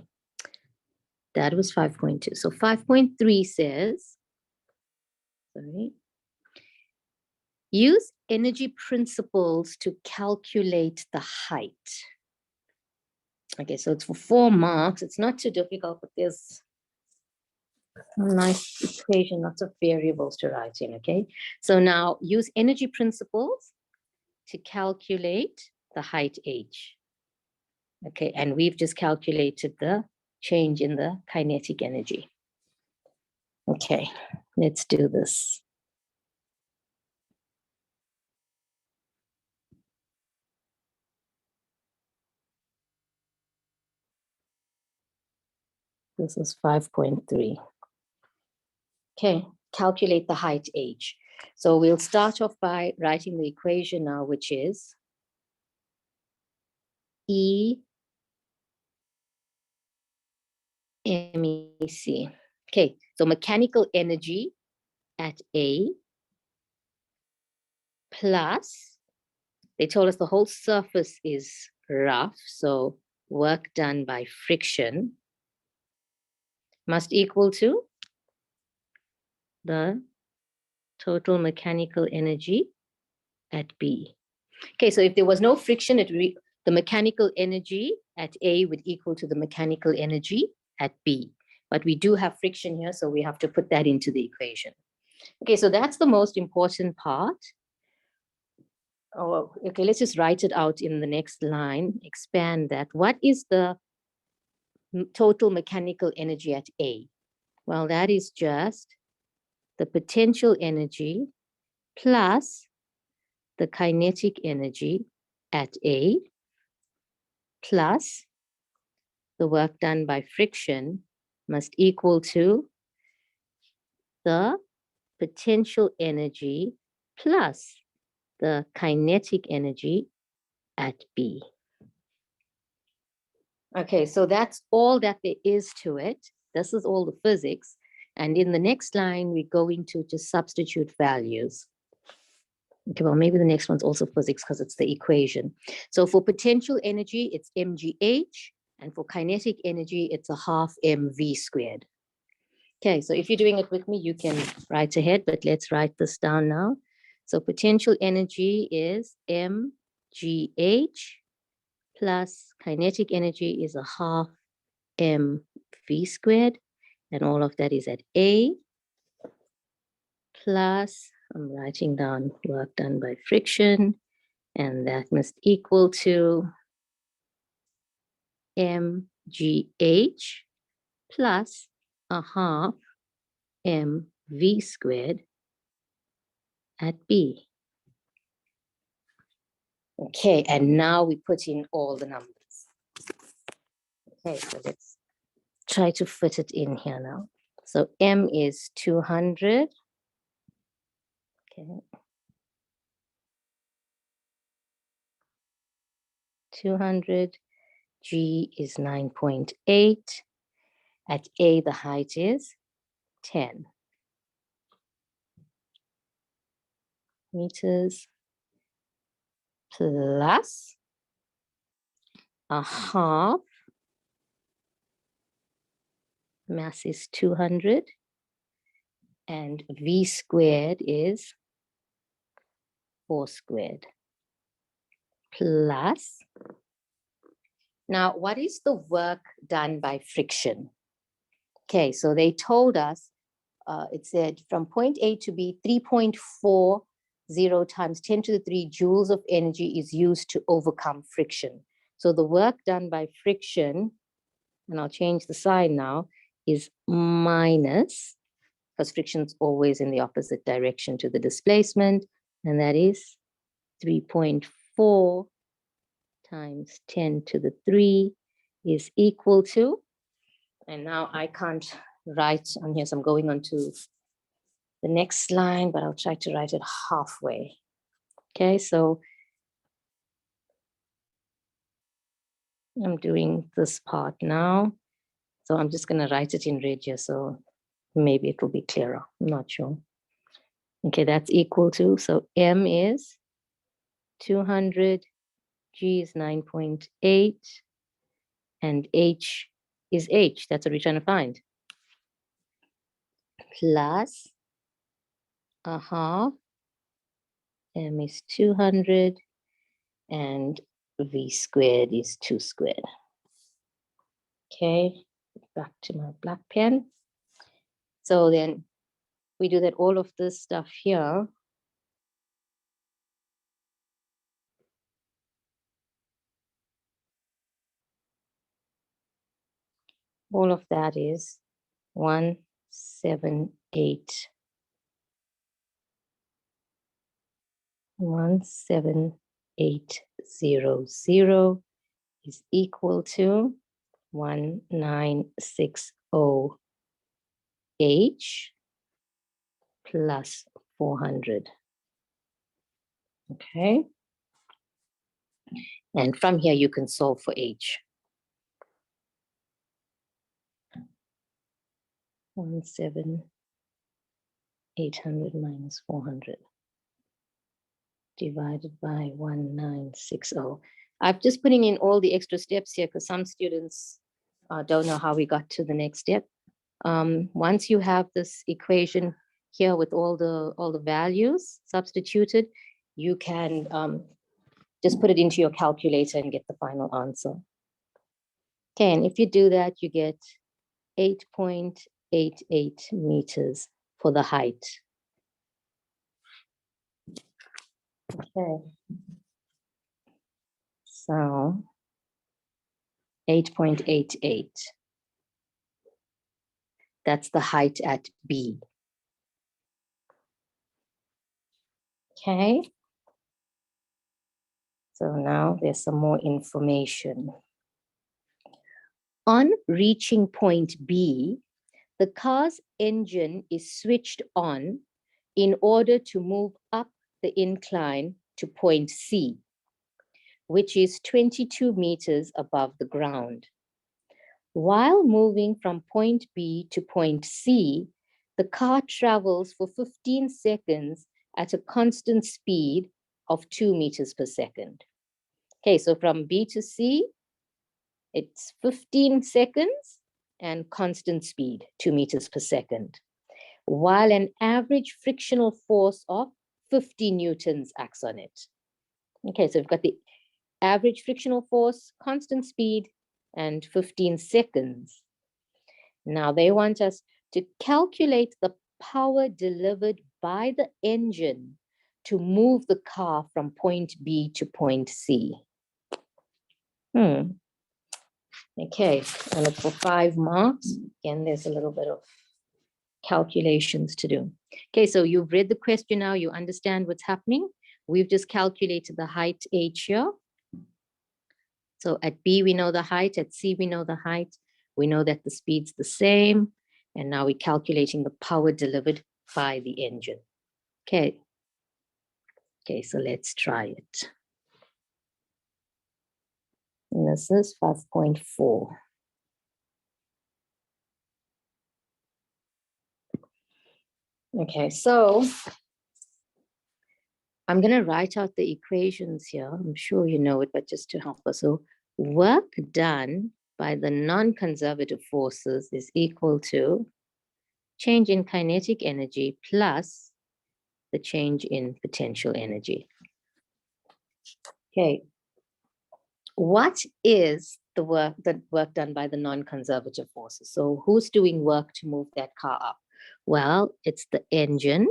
that was 5.2. So 5.3 says, use energy principles to calculate the height. Okay, so it's for 4 marks. It's not too difficult, but there's a nice equation, lots of variables to write in, okay? So now use energy principles to calculate the height h. Okay, and we've just calculated the change in the kinetic energy. Okay, let's do this. This is 5.3. Okay, calculate the height h. So we'll start off by writing the equation now, which is E MEC. Okay, so mechanical energy at A plus, they told us the whole surface is rough, so work done by friction must equal to the total mechanical energy at B. Okay, so if there was no friction, the mechanical energy at A would equal to the mechanical energy at B. But we do have friction here, so we have to put that into the equation. Okay, so that's the most important part. Oh, okay, let's just write it out in the next line, expand that. What is the total mechanical energy at A? Well, that is just the potential energy plus the kinetic energy at A plus the work done by friction must equal to the potential energy plus the kinetic energy at B. Okay, so that's all that there is to it. This is all the physics. And in the next line, we're going to just substitute values. Okay, well, maybe the next one's also physics because it's the equation. So for potential energy, it's mgh. And for kinetic energy, it's a half mv squared. Okay, so if you're doing it with me, you can write ahead, but let's write this down now. So potential energy is mgh plus kinetic energy is a half mv squared. And all of that is at A plus, I'm writing down work done by friction, and that must equal to mgh plus a half mv squared at B. Okay, and now we put in all the numbers. Okay, so let's try to fit it in here now. So M is 200. Okay. 200. G is 9.8. At A, the height is 10 meters plus a half, mass is 200, and V squared is 4 squared plus. Now, what is the work done by friction? Okay, so they told us, it said from point A to B, 3.40 times 10 to the 3 joules of energy is used to overcome friction. So the work done by friction, and I'll change the sign now, is minus, because friction's always in the opposite direction to the displacement, and that is 3.4 times 10 to the 3 is equal to, and now I can't write on here, so I'm going on to the next line, but I'll try to write it halfway. Okay, so I'm doing this part now. So I'm just going to write it in red here, so maybe it will be clearer. I'm not sure. Okay, that's equal to, so M is 200, G is 9.8, and H is H. That's what we're trying to find. Plus a half, M is 200, and V squared is 2 squared. Okay, back to my black pen. So then we do that, all of this stuff here. All of that is 178. 17800 is equal to 1960 H plus 400. Okay. And from here, you can solve for H. 17800 minus 400 divided by 1960. I'm just putting in all the extra steps here because some students don't know how we got to the next step. Once you have this equation here with all the values substituted, you can just put it into your calculator and get the final answer. Okay, and if you do that, you get 8.88 meters for the height. Okay. So 8.88. That's the height at B. Okay. So now there's some more information. On reaching point B, the car's engine is switched on in order to move up the incline to point C, which is 22 meters above the ground. While moving from point B to point C, the car travels for 15 seconds at a constant speed of 2 meters per second. Okay, so from B to C, it's 15 seconds and constant speed, 2 meters per second, while an average frictional force of 50 newtons acts on it. Okay, so we've got the average frictional force, constant speed, and 15 seconds. Now they want us to calculate the power delivered by the engine to move the car from point B to point C. Okay, and it's for 5 marks. Again, there's a little bit of calculations to do. Okay, so you've read the question now, you understand what's happening. We've just calculated the height h here. So at B, we know the height, at C, we know the height. We know that the speed's the same. And now we're calculating the power delivered by the engine. Okay. Okay, so let's try it. And this is 5.4. Okay, so I'm going to write out the equations here. I'm sure you know it, but just to help us. So work done by the non-conservative forces is equal to change in kinetic energy plus the change in potential energy. Okay. What is the work done by the non-conservative forces? So who's doing work to move that car up? Well, it's the engine.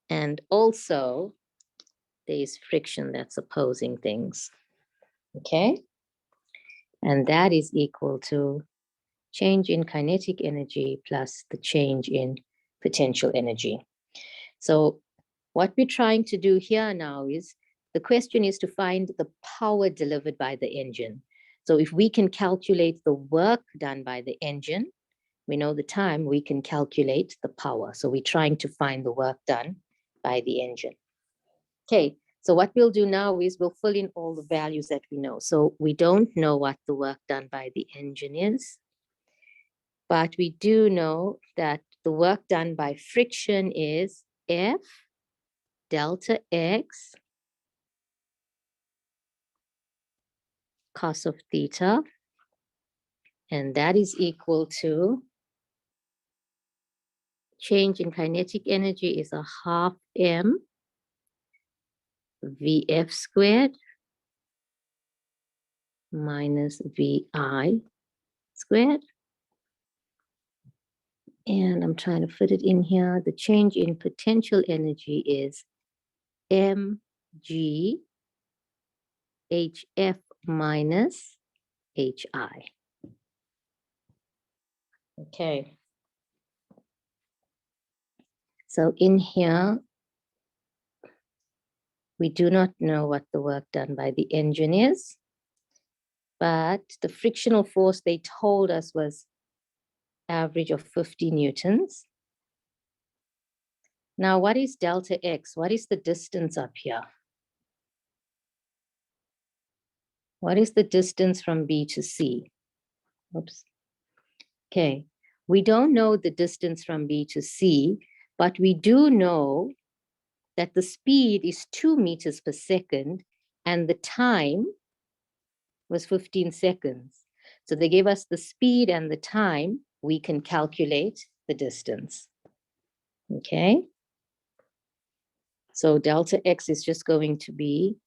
And also there's friction that's opposing things. Okay. And that is equal to change in kinetic energy plus the change in potential energy. So what we're trying to do here now is, the question is to find the power delivered by the engine. So if we can calculate the work done by the engine, we know the time, we can calculate the power. So we're trying to find the work done by the engine. Okay, so what we'll do now is we'll fill in all the values that we know. So we don't know what the work done by the engine is, but we do know that the work done by friction is F delta X cos of theta, and that is equal to change in kinetic energy is a half m Vf squared minus Vi squared. And I'm trying to fit it in here. The change in potential energy is mg hf minus hi. Okay. So in here, we do not know what the work done by the engine is, but the frictional force they told us was average of 50 newtons. Now, what is delta X? What is the distance up here? What is the distance from B to C? Oops. Okay, we don't know the distance from B to C, but we do know that the speed is 2 meters per second and the time was 15 seconds. So they gave us the speed and the time. We can calculate the distance. Okay. So delta X is just going to be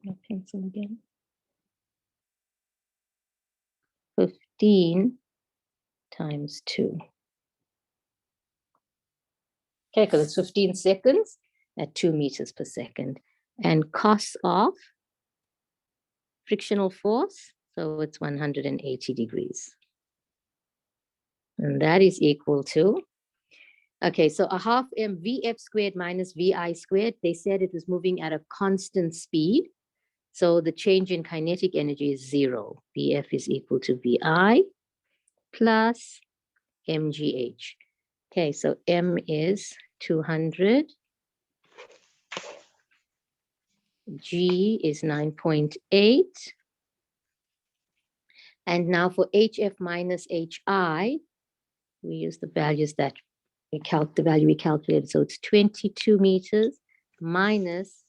my pencil again. 15 times 2. Okay, because it's 15 seconds at 2 meters per second. And cos of frictional force, so it's 180 degrees. And that is equal to, okay, so a half m Vf squared minus Vi squared, they said it was moving at a constant speed. So the change in kinetic energy is 0. Vf is equal to Vi plus mgh. Okay, so M is 200. G is 9.8. And now for HF minus HI, we use the values that the value we calculated. So it's 22 meters minus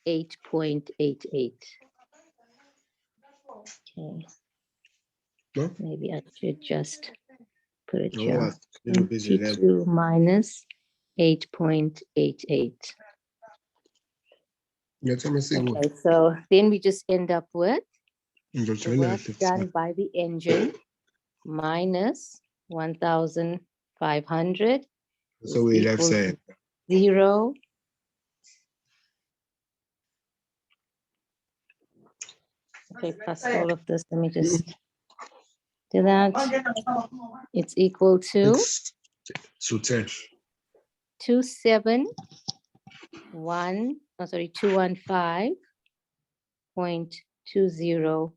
8.88. Okay. No? Maybe I should just put it No, here. what? You're busy there. 22 minus 8.88. Yeah, tell me, say what? Okay, so then we just end up with In the the work 15. done by the engine minus 1,500 So we left equal to saying. 0. Okay, plus all of this, let me just do that. It's equal to So 10. 215.20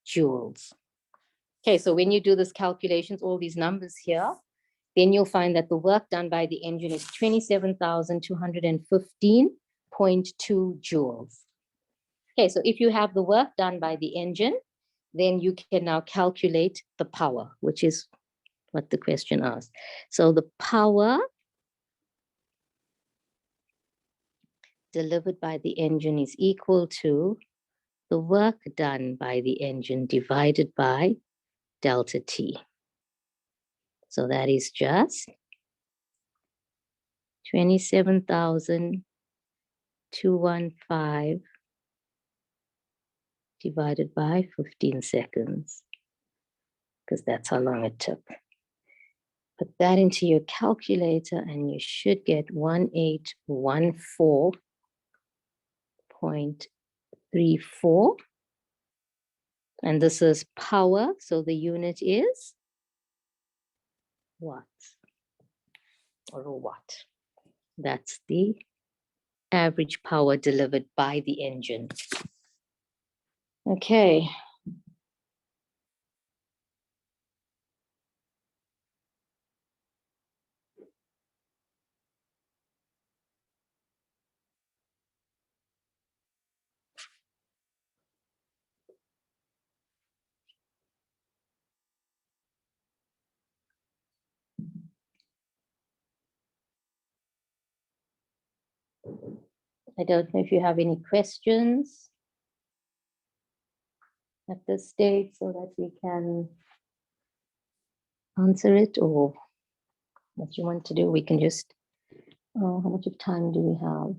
joules. Okay, so when you do this calculations, all these numbers here, then you'll find that the work done by the engine is 27,215.2 joules. Okay, so if you have the work done by the engine, then you can now calculate the power, which is what the question asked. So the power delivered by the engine is equal to the work done by the engine divided by delta T. So that is just 27,215 divided by 15 seconds, because that's how long it took. Put that into your calculator and you should get 1814.34. And this is power, so the unit is watts or a watt. That's the average power delivered by the engine. Okay. I don't know if you have any questions at this stage so that we can answer it, or what you want to do. We can just, how much of time do we have?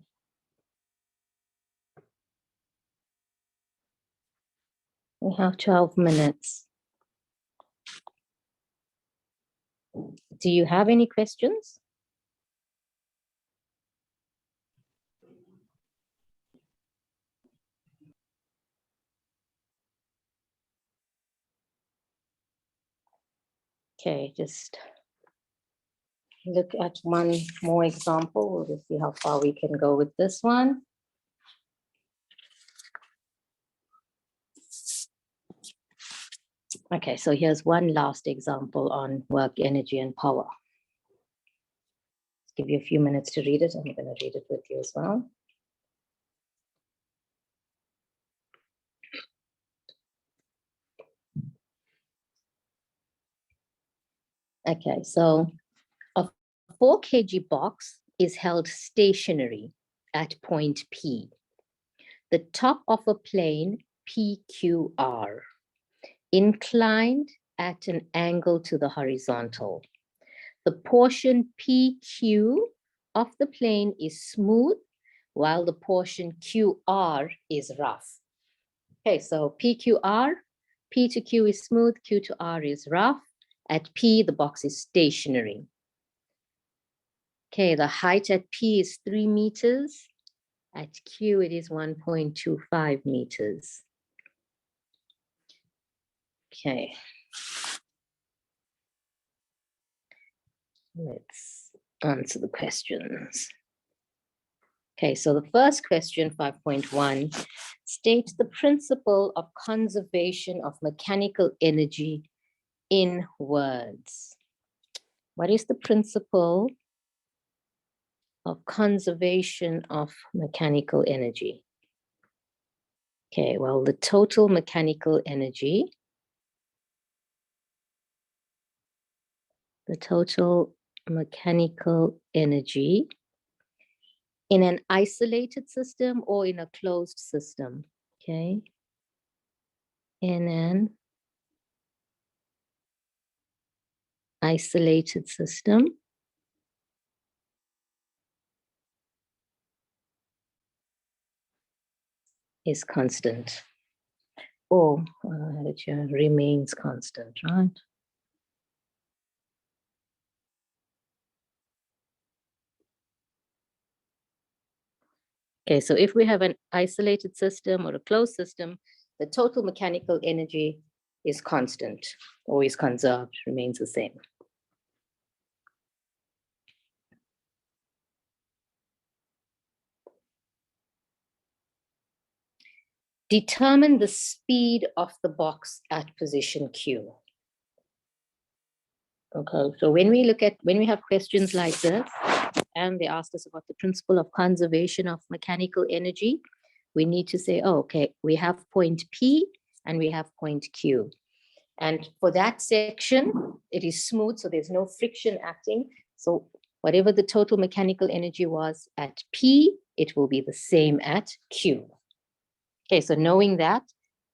We have 12 minutes. Do you have any questions? Okay, just look at one more example. We'll just see how far we can go with this one. Okay, so here's one last example on work, energy, and power. Let's give you a few minutes to read it. I'm going to read it with you as well. Okay, so a 4 kg box is held stationary at point P. The top of a plane PQR, inclined at an angle to the horizontal. The portion PQ of the plane is smooth, while the portion QR is rough. Okay, so PQR, P to Q is smooth, Q to R is rough. At P, the box is stationary. Okay, the height at P is 3 meters. At Q, it is 1.25 meters. Okay. Let's answer the questions. Okay, so the first question, 5.1, states the principle of conservation of mechanical energy in words. What is the principle of conservation of mechanical energy? Okay, well, the total mechanical energy, in an isolated system or in a closed system, okay? In an isolated system is constant, or it remains constant, right? Okay, so if we have an isolated system or a closed system, the total mechanical energy is constant, or is conserved, remains the same. Determine the speed of the box at position Q. Okay, so when we have questions like this, and they asked us about the principle of conservation of mechanical energy, we need to say, oh, okay, we have point P and we have point Q. And for that section, it is smooth, so there's no friction acting. So whatever the total mechanical energy was at P, it will be the same at Q. Okay, so knowing that,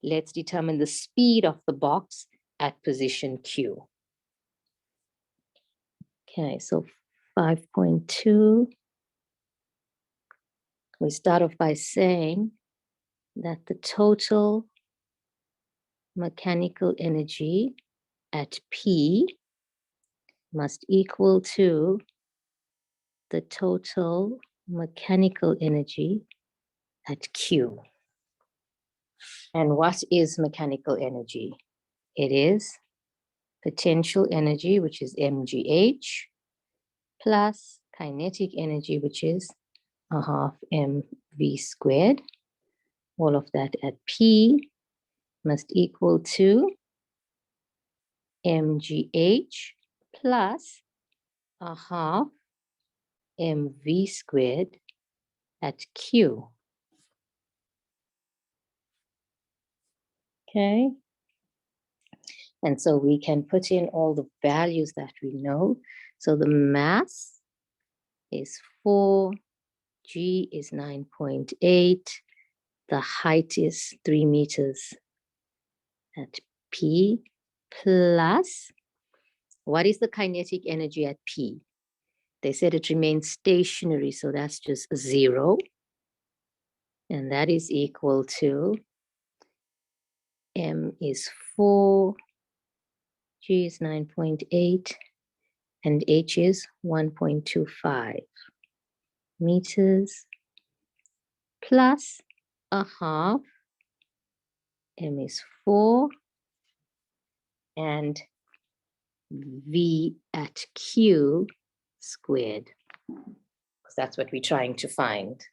let's determine the speed of the box at position Q. Okay, so 5.2, we start off by saying that the total mechanical energy at P must equal to the total mechanical energy at Q. And what is mechanical energy? It is potential energy, which is mgh, plus kinetic energy, which is a half mv squared. All of that at P must equal to mgh plus a half mv squared at Q. Okay. And so we can put in all the values that we know. So the mass is 4, G is 9.8, the height is 3 meters at P, plus, what is the kinetic energy at P? They said it remains stationary, so that's just 0. And that is equal to M is 4, G is 9.8, and H is 1.25 meters, plus a half, M is 4, and V at Q squared, because that's what we're trying to find.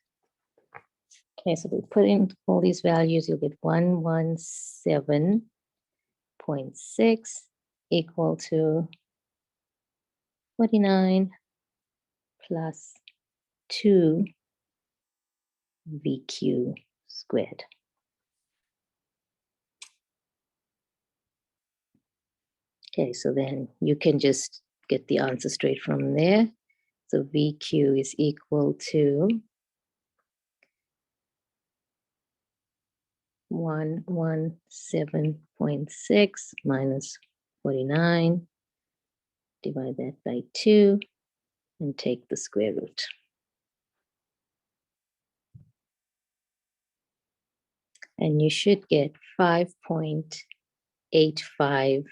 Okay, so we put in all these values, you'll get 117.6 equal to 49 plus 2 VQ squared. Okay, so then you can just get the answer straight from there. So VQ is equal to 117.6 minus 49. Divide that by 2 and take the square root. And you should get 5.85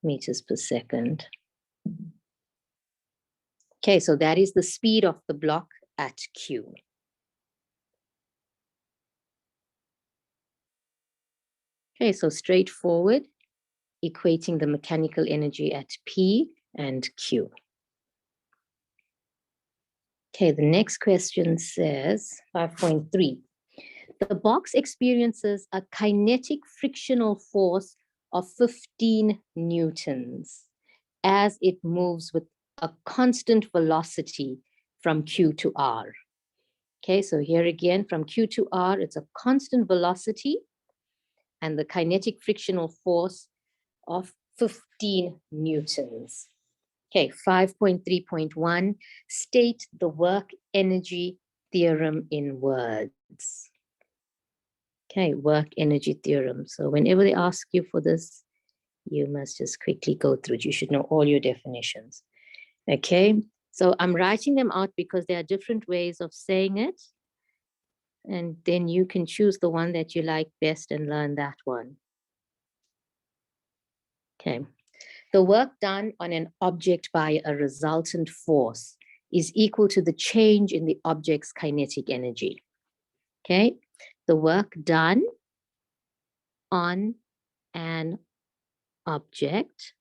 meters per second. Okay, so that is the speed of the block at Q. Okay, so straightforward, equating the mechanical energy at P and Q. Okay, the next question says 5.3. The box experiences a kinetic frictional force of 15 newtons. as it moves with a constant velocity from Q to R. Okay, so here again, from Q to R, it's a constant velocity and the kinetic frictional force of 15 newtons. Okay, 5.3.1, state the work energy theorem in words. Okay, work energy theorem. So whenever they ask you for this, you must just quickly go through it. You should know all your definitions. Okay, so I'm writing them out because there are different ways of saying it. And then you can choose the one that you like best and learn that one. Okay, the work done on an object by a resultant force is equal to the change in the object's kinetic energy. Okay, the work done on an object,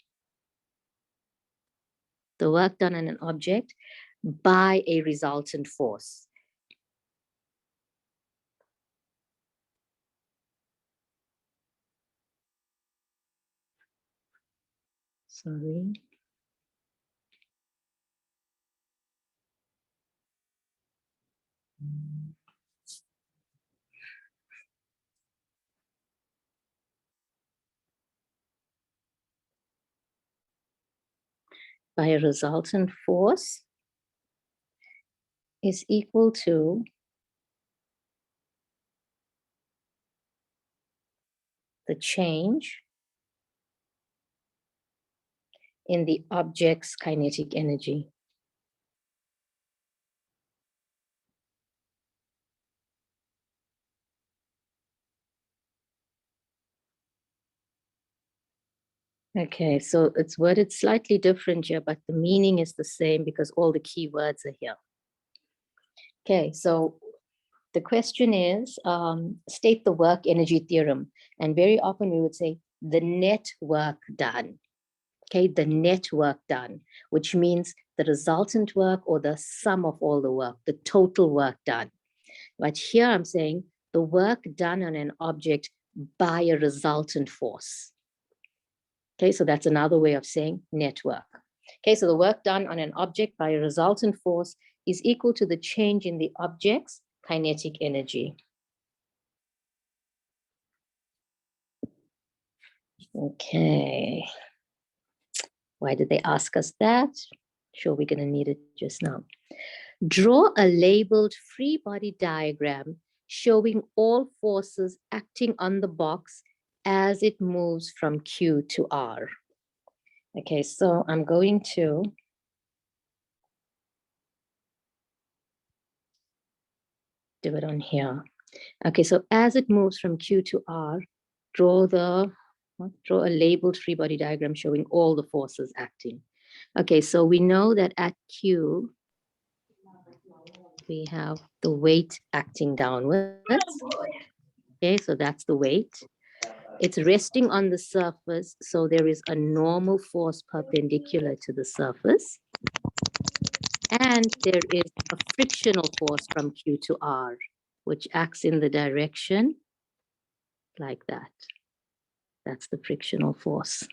the work done on an object by a resultant force. Sorry. By a resultant force is equal to the change in the object's kinetic energy. Okay, so it's worded slightly different here, but the meaning is the same because all the key words are here. Okay, so the question is, state the work energy theorem. And very often we would say the net work done. Okay, the net work done, which means the resultant work or the sum of all the work, the total work done. But here I'm saying the work done on an object by a resultant force. Okay, so that's another way of saying network. Okay, so the work done on an object by a resultant force is equal to the change in the object's kinetic energy. Okay. Why did they ask us that? Sure, we're going to need it just now. Draw a labeled free body diagram showing all forces acting on the box as it moves from Q to R. Okay, so I'm going to do it on here. Okay, so as it moves from Q to R, draw a labeled free body diagram showing all the forces acting. Okay, so we know that at Q, we have the weight acting downwards. Okay, so that's the weight. It's resting on the surface, so there is a normal force perpendicular to the surface. And there is a frictional force from Q to R, which acts in the direction like that. That's the frictional force.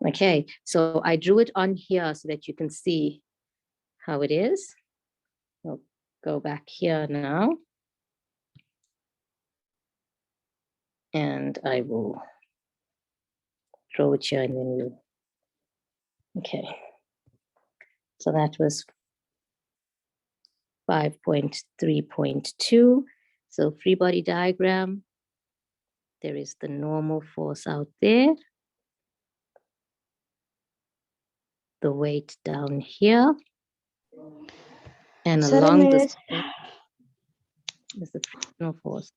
Okay, so I drew it on here so that you can see how it is. I'll go back here now. And I will draw it here and then we'll, okay. So that was 5.3.2. So free body diagram. There is the normal force out there. The weight down here. And along this is the frictional force.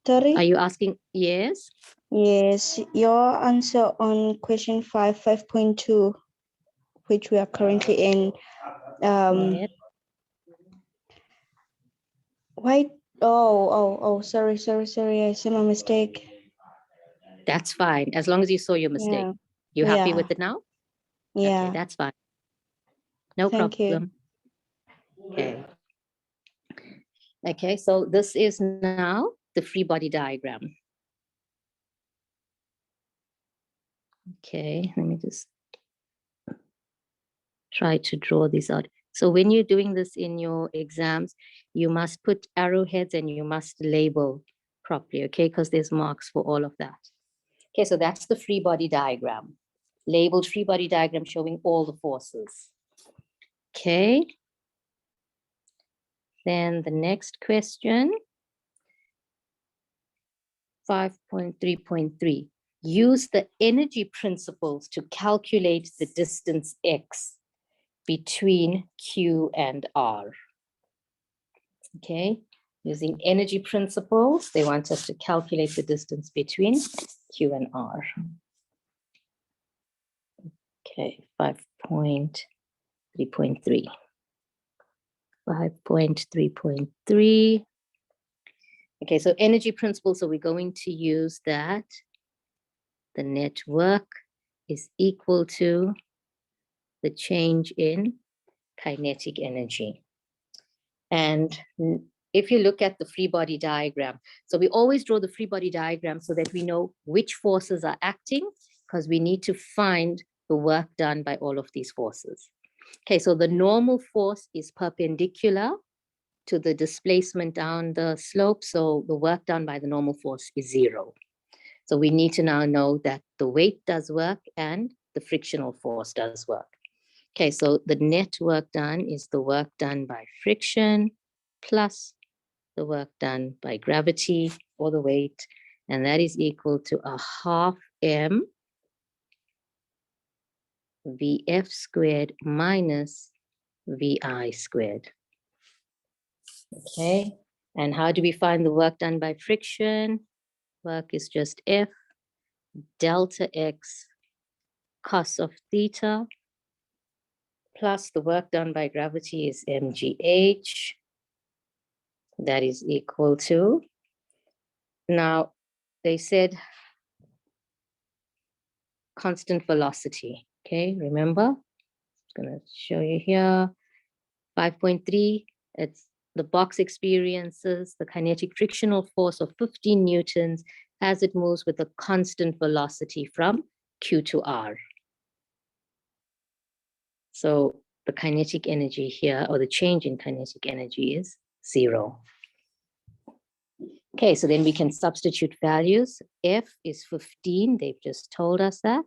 Sorry? Are you asking? Yes? Yes, your answer on question 5.2, which we are currently in. Yes. Why? Oh, sorry. I see my mistake. That's fine, as long as you saw your mistake. Yeah. You happy Yeah. with it now? Yeah. Okay, that's fine. No Thank problem. Okay. Okay, so this is now the free body diagram. Okay, let me just try to draw this out. So when you're doing this in your exams, you must put arrowheads and you must label properly, okay? Because there's marks for all of that. Okay, so that's the free body diagram. Labeled free body diagram showing all the forces. Okay. Then the next question, 5.3.3. Use the energy principles to calculate the distance x between Q and R. Okay, using energy principles, they want us to calculate the distance between Q and R. Okay, 5.3.3. 5.3.3. Okay, so energy principle, so we're going to use that. The net work is equal to the change in kinetic energy. And if you look at the free body diagram, so we always draw the free body diagram so that we know which forces are acting, because we need to find the work done by all of these forces. Okay, so the normal force is perpendicular to the displacement down the slope, so the work done by the normal force is 0. So we need to now know that the weight does work and the frictional force does work. Okay, so the net work done is the work done by friction plus the work done by gravity or the weight, and that is equal to a half m Vf squared minus Vi squared. Okay, and how do we find the work done by friction? Work is just F delta X cos of theta plus the work done by gravity is mgh. That is equal to, now they said constant velocity. Okay, remember? I'm going to show you here. 5.3, it's the box experiences the kinetic frictional force of 15 newtons as it moves with a constant velocity from Q to R. So the kinetic energy here, or the change in kinetic energy, is 0. Okay, so then we can substitute values. F is 15, they've just told us that.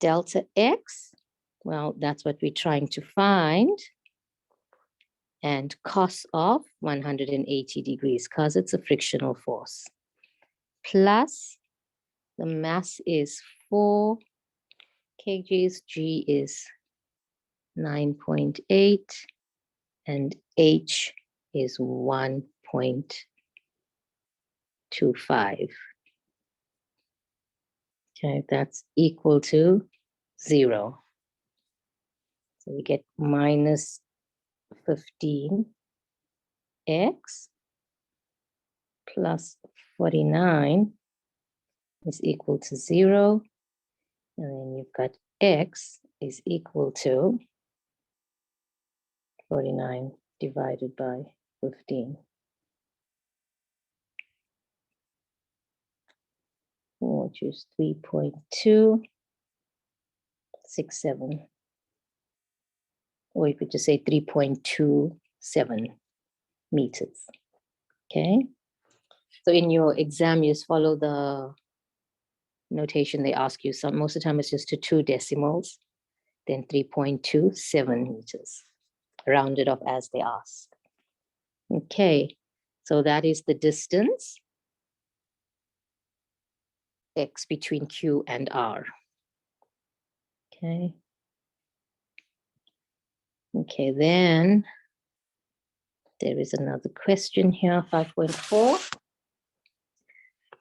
Delta X, well, that's what we're trying to find. And cos of 180 degrees, because it's a frictional force. Plus, the mass is 4 kgs, G is 9.8, and H is 1.25. Okay, that's equal to 0. So we get minus 15x plus 49 is equal to 0. And then you've got x is equal to 49 divided by 15. Which is 3.267. Or you could just say 3.27 meters. Okay. So in your exam, you just follow the notation they ask you. So most of the time it's just to 2 decimals, then 3.27 meters, rounded off as they ask. Okay, so that is the distance x between Q and R. Okay. Okay, then there is another question here, 5.4.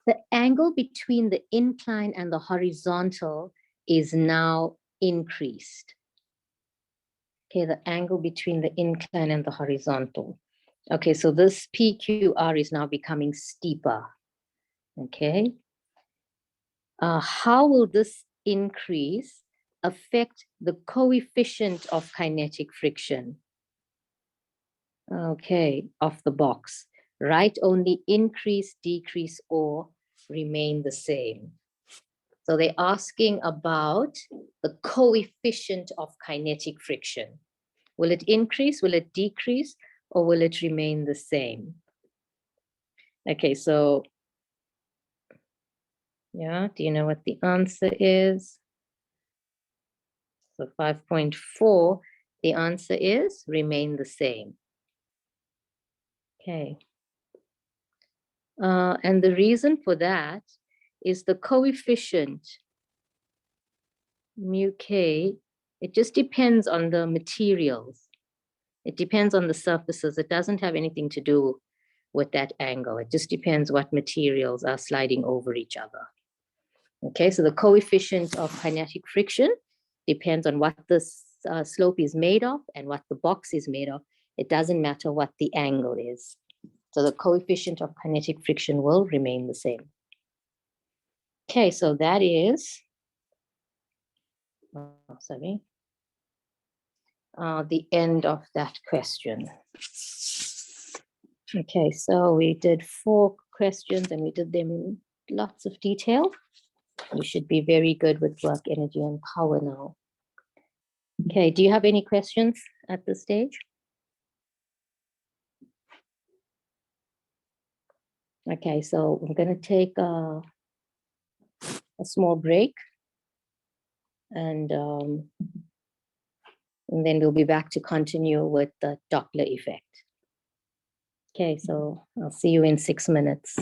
The angle between the incline and the horizontal is now increased. Okay, the angle between the incline and the horizontal. Okay, so this PQR is now becoming steeper. Okay. How will this increase affect the coefficient of kinetic friction? Okay, of the box. Write only increase, decrease, or remain the same. So they're asking about the coefficient of kinetic friction. Will it increase, will it decrease, or will it remain the same? Okay, so yeah, do you know what the answer is? So 5.4, the answer is remain the same. Okay. And the reason for that is the coefficient mu k, it just depends on the materials. It depends on the surfaces. It doesn't have anything to do with that angle. It just depends what materials are sliding over each other. Okay, so the coefficient of kinetic friction depends on what the slope is made of and what the box is made of. It doesn't matter what the angle is. So the coefficient of kinetic friction will remain the same. Okay, so that is, the end of that question. Okay, so we did 4 questions and we did them in lots of detail. You should be very good with work, energy, and power now. Okay, do you have any questions at this stage? Okay, so I'm going to take a small break and then we'll be back to continue with the Doppler effect. Okay, so I'll see you in 6 minutes.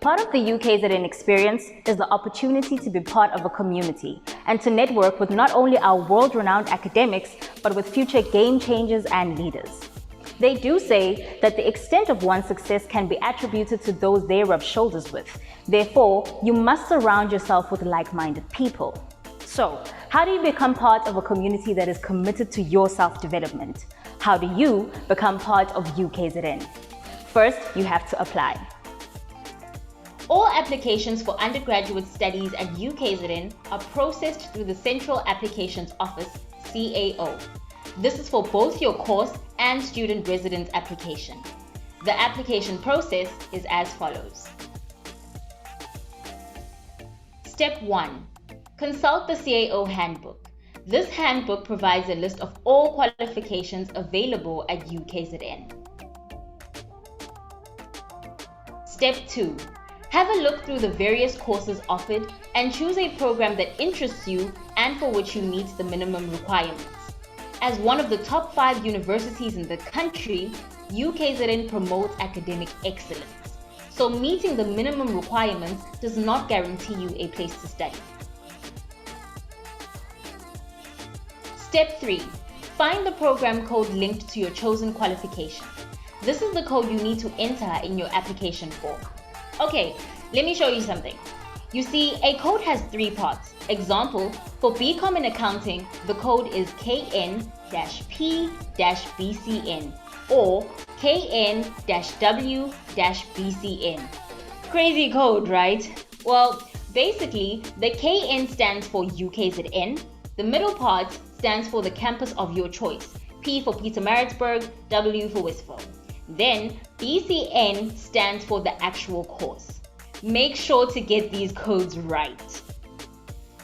Part of the UKZN experience is the opportunity to be part of a community and to network with not only our world-renowned academics, but with future game changers and leaders. They do say that the extent of one's success can be attributed to those they rub shoulders with. Therefore, you must surround yourself with like-minded people. So, how do you become part of a community that is committed to your self-development? How do you become part of UKZN? First, you have to apply. All applications for undergraduate studies at UKZN are processed through the Central Applications Office, CAO. This is for both your course and student residence application. The application process is as follows. Step 1. Consult the CAO handbook. This handbook provides a list of all qualifications available at UKZN. Step 2. Have a look through the various courses offered and choose a program that interests you and for which you meet the minimum requirements. As one of the top 5 universities in the country, UKZN promotes academic excellence. So meeting the minimum requirements does not guarantee you a place to study. Step 3. Find the program code linked to your chosen qualification. This is the code you need to enter in your application form. Okay, let me show you something. You see, a code has 3 parts. Example, for BCom in accounting, the code is KN-P-BCN or KN-W-BCN. Crazy code, right? Well, basically, the KN stands for UKZN, the middle part stands for the campus of your choice, P for Pietermaritzburg, W for Westville. Then BCN stands for the actual course. Make sure to get these codes right.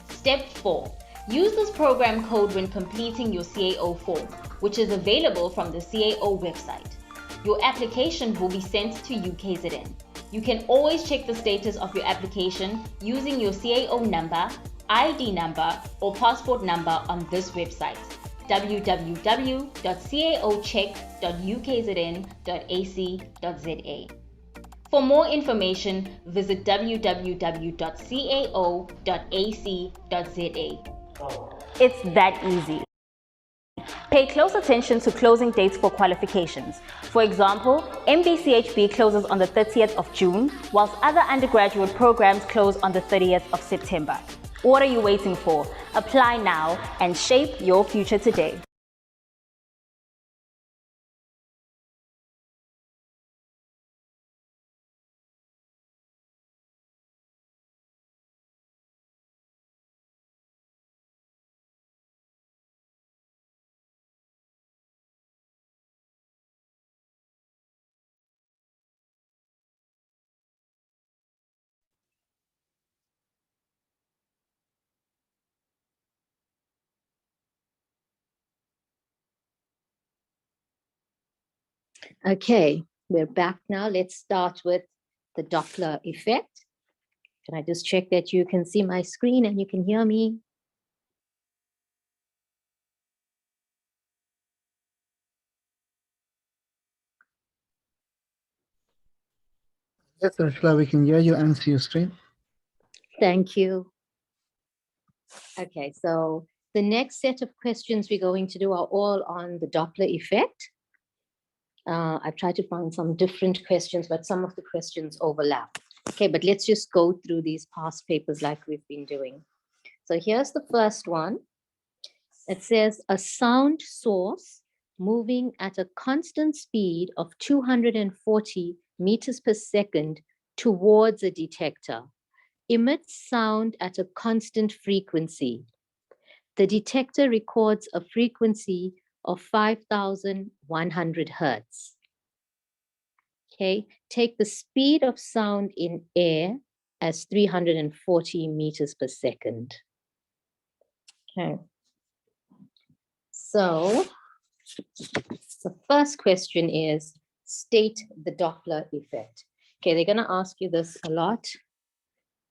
Step 4. Use this program code when completing your CAO form, which is available from the CAO website. Your application will be sent to UKZN. You can always check the status of your application using your CAO number, ID number, or passport number on this website, www.caocheck.ukzn.ac.za. For more information, visit www.cao.ac.za. It's that easy. Pay close attention to closing dates for qualifications. For example, MBCHB closes on the 30th of June, whilst other undergraduate programs close on the 30th of September. What are you waiting for? Apply now and shape your future today. Okay, we're back now. Let's start with the Doppler effect. Can I just check that you can see my screen and you can hear me? Yes, Ursula, we can hear you and see your screen. Thank you. Okay, so the next set of questions we're going to do are all on the Doppler effect. I've tried to find some different questions, but some of the questions overlap. Okay, but let's just go through these past papers like we've been doing. So here's the first one. It says a sound source moving at a constant speed of 240 meters per second towards a detector emits sound at a constant frequency. The detector records a frequency of 5,100 hertz. Okay, take the speed of sound in air as 340 meters per second. Okay, so the first question is state the Doppler effect. Okay, they're going to ask you this a lot,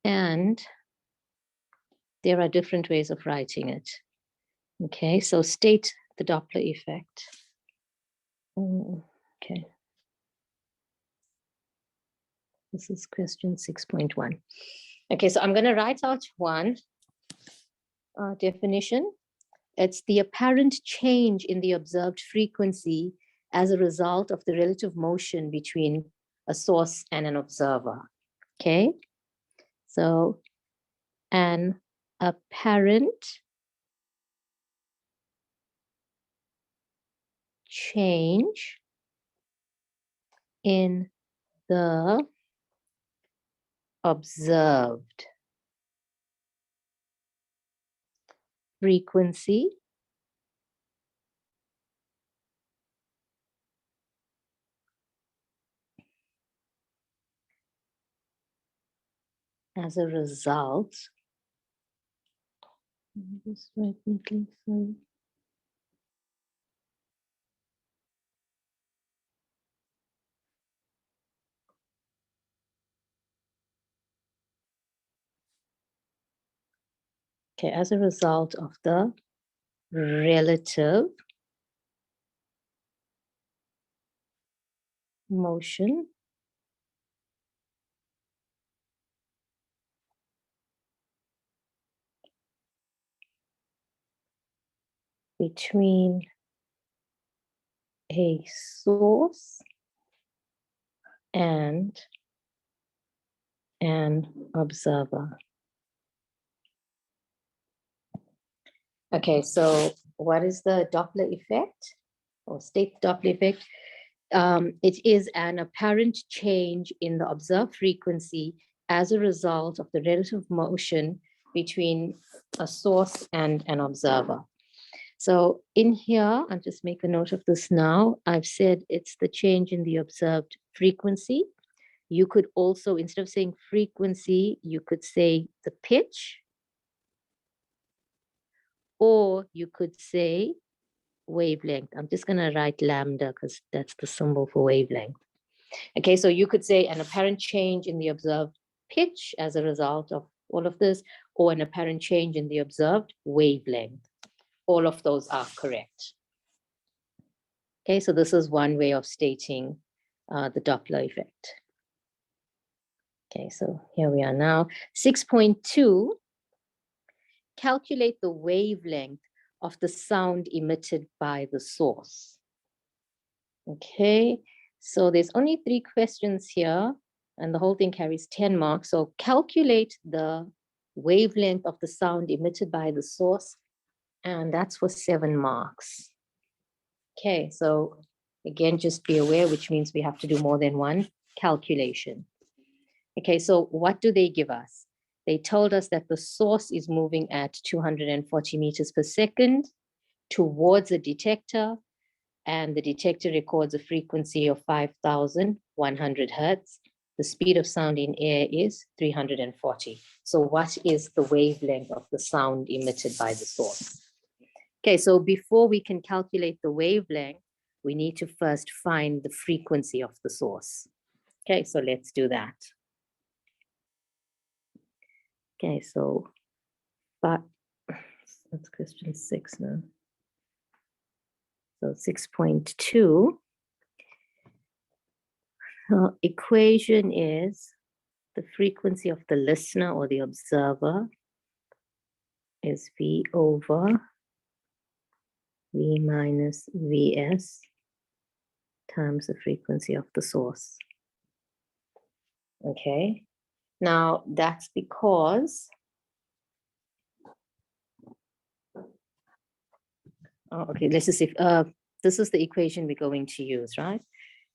and there are different ways of writing it. Okay, so state the Doppler effect. Okay. This is question 6.1. Okay, so I'm going to write out one definition. It's the apparent change in the observed frequency as a result of the relative motion between a source and an observer. Okay, so an apparent change in the observed frequency as a result. Just write neatly, sorry. Okay, as a result of the relative motion between a source and an observer. Okay, so what is the Doppler effect or state Doppler effect? It is an apparent change in the observed frequency as a result of the relative motion between a source and an observer. So in here, I'll just make a note of this now. I've said it's the change in the observed frequency. You could also, instead of saying frequency, you could say the pitch, or you could say wavelength. I'm just going to write lambda because that's the symbol for wavelength. Okay, so you could say an apparent change in the observed pitch as a result of all of this, or an apparent change in the observed wavelength. All of those are correct. Okay, so this is one way of stating the Doppler effect. Okay, so here we are now. 6.2, calculate the wavelength of the sound emitted by the source. Okay, so there's only 3 questions here, and the whole thing carries 10 marks. So calculate the wavelength of the sound emitted by the source, and that's for 7 marks. Okay, so again, just be aware, which means we have to do more than one calculation. Okay, so what do they give us? They told us that the source is moving at 240 meters per second towards a detector, and the detector records a frequency of 5,100 hertz. The speed of sound in air is 340. So what is the wavelength of the sound emitted by the source? Okay, so before we can calculate the wavelength, we need to first find the frequency of the source. Okay, so let's do that. Okay, so that's question 6 now. So 6.2, equation is the frequency of the listener or the observer is V over V minus Vs times the frequency of the source. Okay, now that's because, okay, let's just see, this is the equation we're going to use, right?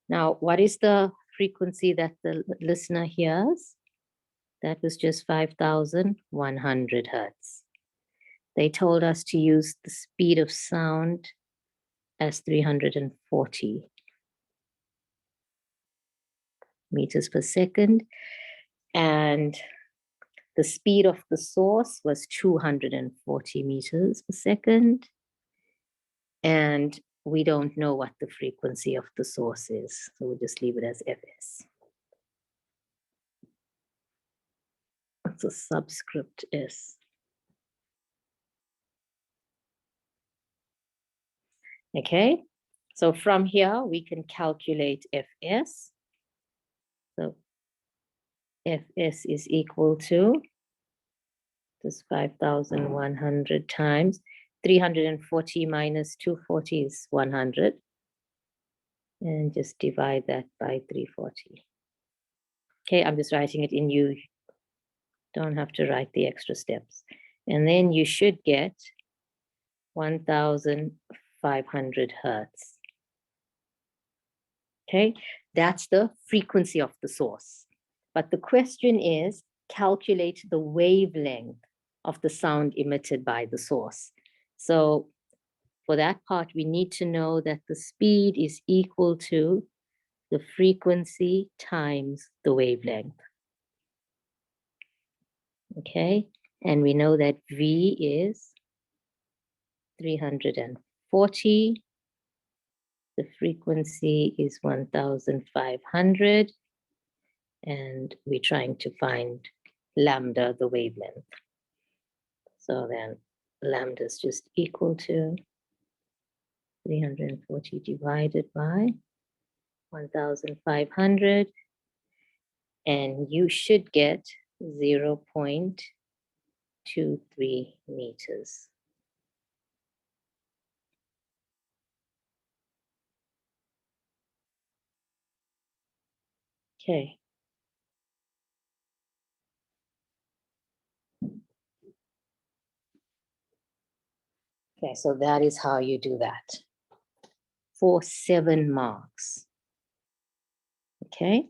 Now, what is the frequency that the listener hears? That was just 5,100 hertz. They told us to use the speed of sound as 340 meters per second. And the speed of the source was 240 meters per second. And we don't know what the frequency of the source is, so we'll just leave it as Fs. It's a subscript S. Okay, so from here we can calculate Fs. So Fs is equal to this 5,100 times 340 minus 240 is 100. And just divide that by 340. Okay, I'm just writing it in. You don't have to write the extra steps. And then you should get 1,500 hertz. Okay, that's the frequency of the source. But the question is, calculate the wavelength of the sound emitted by the source. So for that part, we need to know that the speed is equal to the frequency times the wavelength. Okay, and we know that V is 340. The frequency is 1,500. And we're trying to find lambda, the wavelength. So then lambda is just equal to 340 divided by 1,500, and you should get 0.23 meters. Okay. Okay, so that is how you do that for 7 marks. Okay.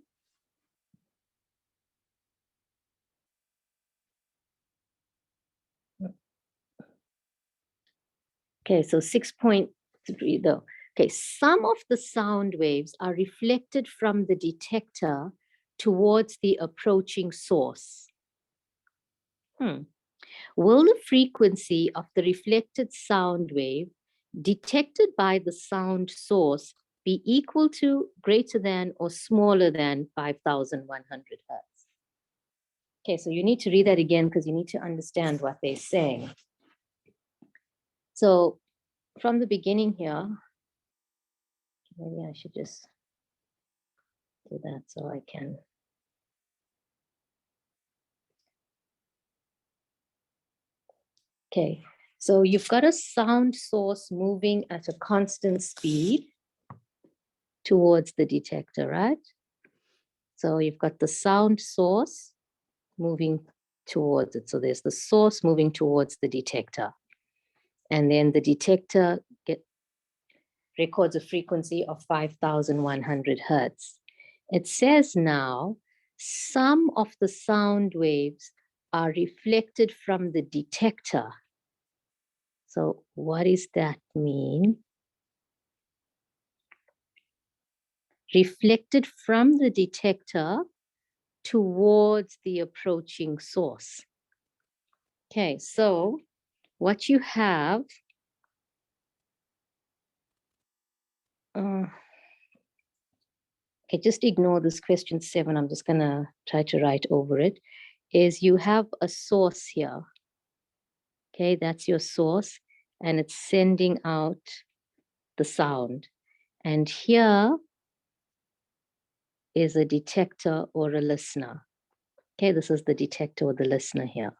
Okay, so 6.3 though. Okay, some of the sound waves are reflected from the detector towards the approaching source. Will the frequency of the reflected sound wave detected by the sound source be equal to, greater than, or smaller than 5,100 hertz? Okay, so you need to read that again because you need to understand what they're saying. So from the beginning here, maybe I should just do that so I can. Okay, so you've got a sound source moving at a constant speed towards the detector, right? So you've got the sound source moving towards it. So there's the source moving towards the detector. And then the detector records a frequency of 5,100 hertz. It says now, some of the sound waves are reflected from the detector. So what does that mean? Reflected from the detector towards the approaching source. Okay, so what you have, okay, just ignore this question 7. I'm just gonna try to write over it, is you have a source here. Okay, that's your source, and it's sending out the sound. And here is a detector or a listener. Okay, this is the detector or the listener here.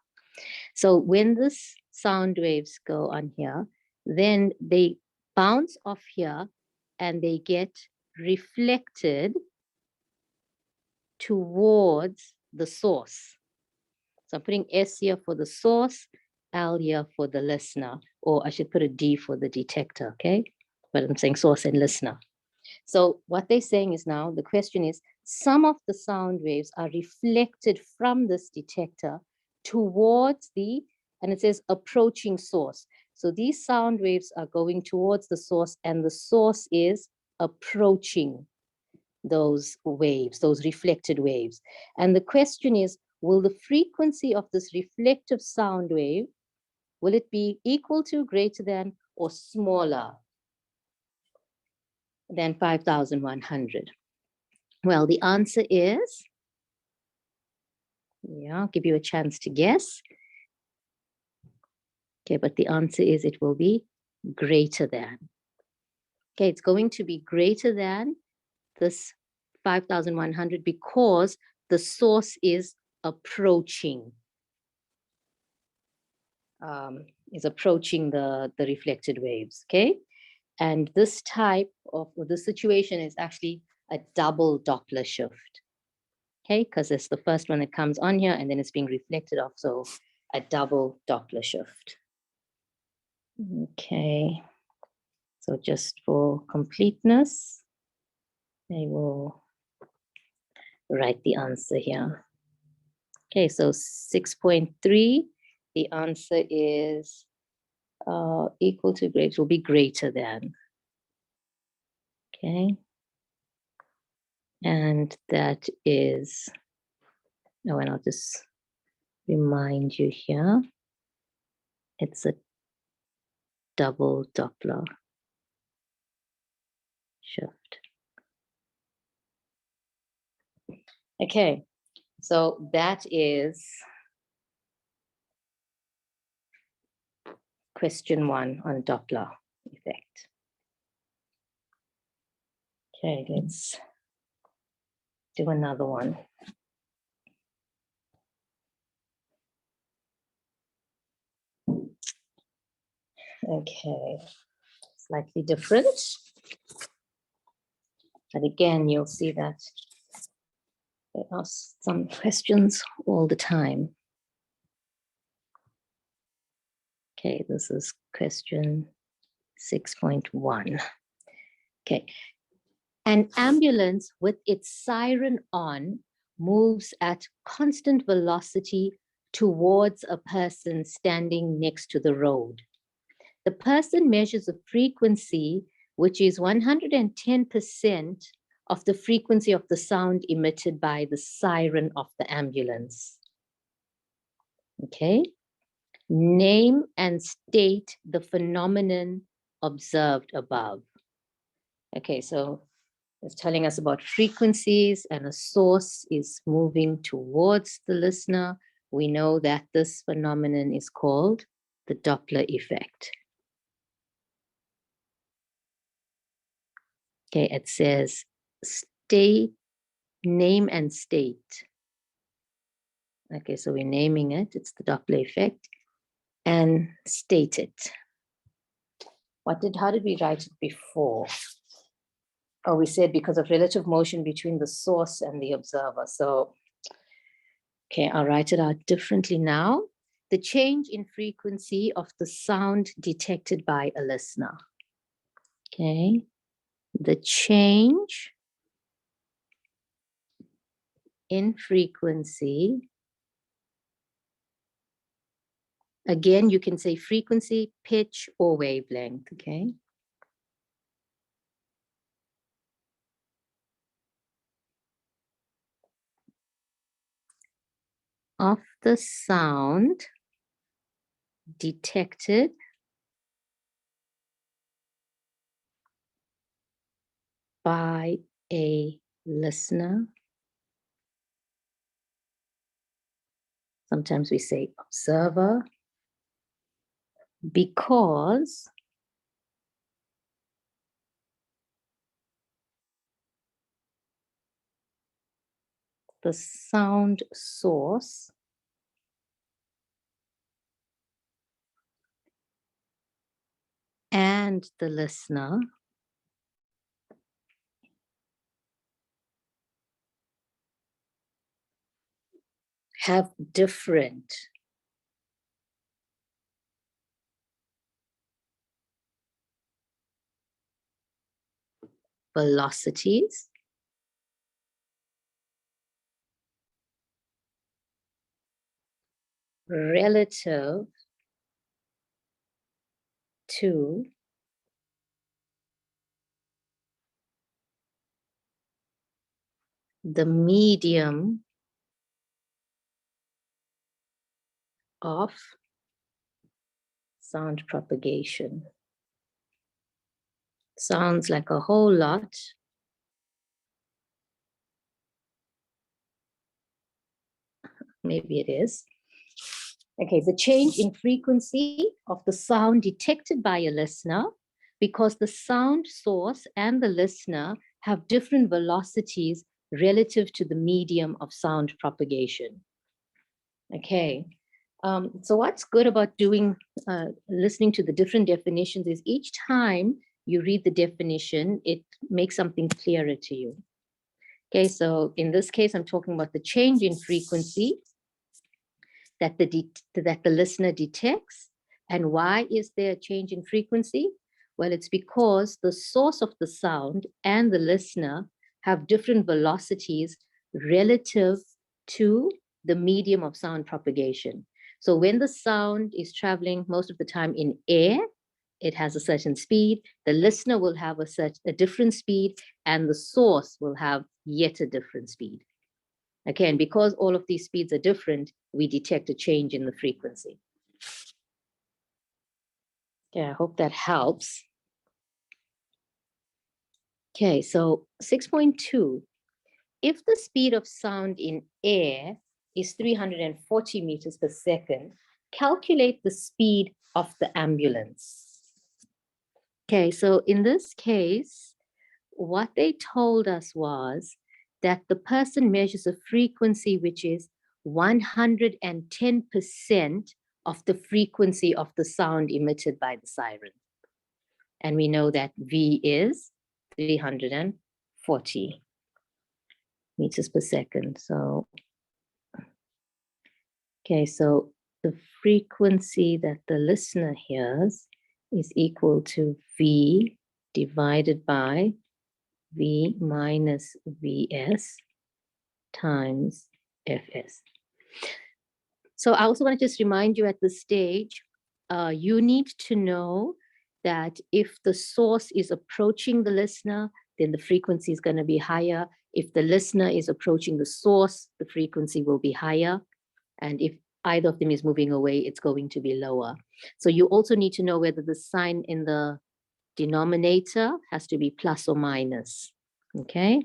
So when this sound waves go on here, then they bounce off here and they get reflected towards the source. So I'm putting S here for the source, L here for the listener, or I should put a D for the detector, okay? But I'm saying source and listener. So what they're saying is now, the question is, some of the sound waves are reflected from this detector towards the, and it says approaching source. So these sound waves are going towards the source, and the source is approaching those waves, those reflected waves. And the question is, will the frequency of this reflective sound wave, will it be equal to, greater than, or smaller than 5,100? Well, the answer is, yeah, I'll give you a chance to guess. Okay, but the answer is it will be greater than. Okay, it's going to be greater than this 5,100 because the source is approaching. Is approaching the reflected waves, okay? And this type of, the situation is actually a double Doppler shift, okay? Because it's the first one that comes on here and then it's being reflected off, so a double Doppler shift. Okay, so just for completeness, I will write the answer here. Okay, so 6.3, the answer is equal to, greater, will be greater than. Okay, and that is, oh, and I'll just remind you here, it's a double Doppler shift. Okay, so that is question 1 on Doppler effect. Okay, let's do another one. Okay, slightly different. But again, you'll see that they ask some questions all the time. Okay, this is question 6.1. Okay, an ambulance with its siren on moves at constant velocity towards a person standing next to the road. The person measures a frequency which is 110% of the frequency of the sound emitted by the siren of the ambulance. Okay, name and state the phenomenon observed above. Okay, so it's telling us about frequencies, and a source is moving towards the listener. We know that this phenomenon is called the Doppler effect. Okay, it says state, name and state. Okay, so we're naming it, it's the Doppler effect, and state it. How did we write it before? Oh, we said because of relative motion between the source and the observer. So, okay, I'll write it out differently now. The change in frequency of the sound detected by a listener. Okay, the change in frequency. Again, you can say frequency, pitch, or wavelength, okay? Of the sound detected by a listener. Sometimes we say observer, because the sound source and the listener have different velocities relative to the medium of sound propagation. Sounds like a whole lot. Maybe it is. Okay, the change in frequency of the sound detected by a listener, because the sound source and the listener have different velocities relative to the medium of sound propagation. Okay, so what's good about listening to the different definitions is each time you read the definition, it makes something clearer to you. Okay, so in this case, I'm talking about the change in frequency that the listener detects. And why is there a change in frequency? Well, it's because the source of the sound and the listener have different velocities relative to the medium of sound propagation. So when the sound is traveling most of the time in air, it has a certain speed, the listener will have a different speed, and the source will have yet a different speed. Okay, and because all of these speeds are different, we detect a change in the frequency. Okay, I hope that helps. Okay, so 6.2, if the speed of sound in air is 340 meters per second, calculate the speed of the ambulance. Okay, so in this case, what they told us was that the person measures a frequency which is 110% of the frequency of the sound emitted by the siren. And we know that V is 340 meters per second. So, okay, so the frequency that the listener hears is equal to V divided by V minus Vs times Fs. So I also want to just remind you at this stage, you need to know that if the source is approaching the listener, then the frequency is going to be higher. If the listener is approaching the source, the frequency will be higher. And if either of them is moving away, it's going to be lower. So you also need to know whether the sign in the denominator has to be plus or minus, okay?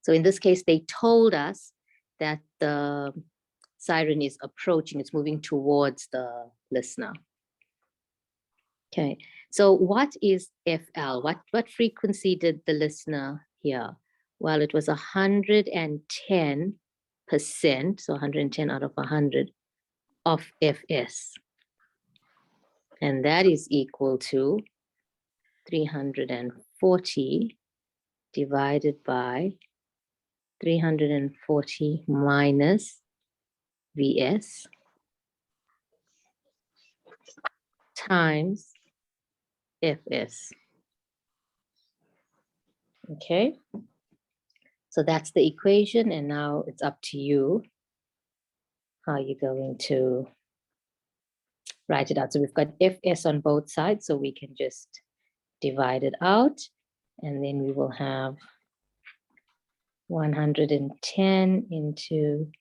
So in this case, they told us that the siren is approaching, it's moving towards the listener. Okay, so what is FL? What frequency did the listener hear? Well, it was 110%, so 110 out of 100 of Fs. And that is equal to 340 divided by 340 minus Vs times Fs. Okay, so that's the equation, and now it's up to you how you're going to write it out. So we've got Fs on both sides, so we can just divide it out, and then we will have 110 into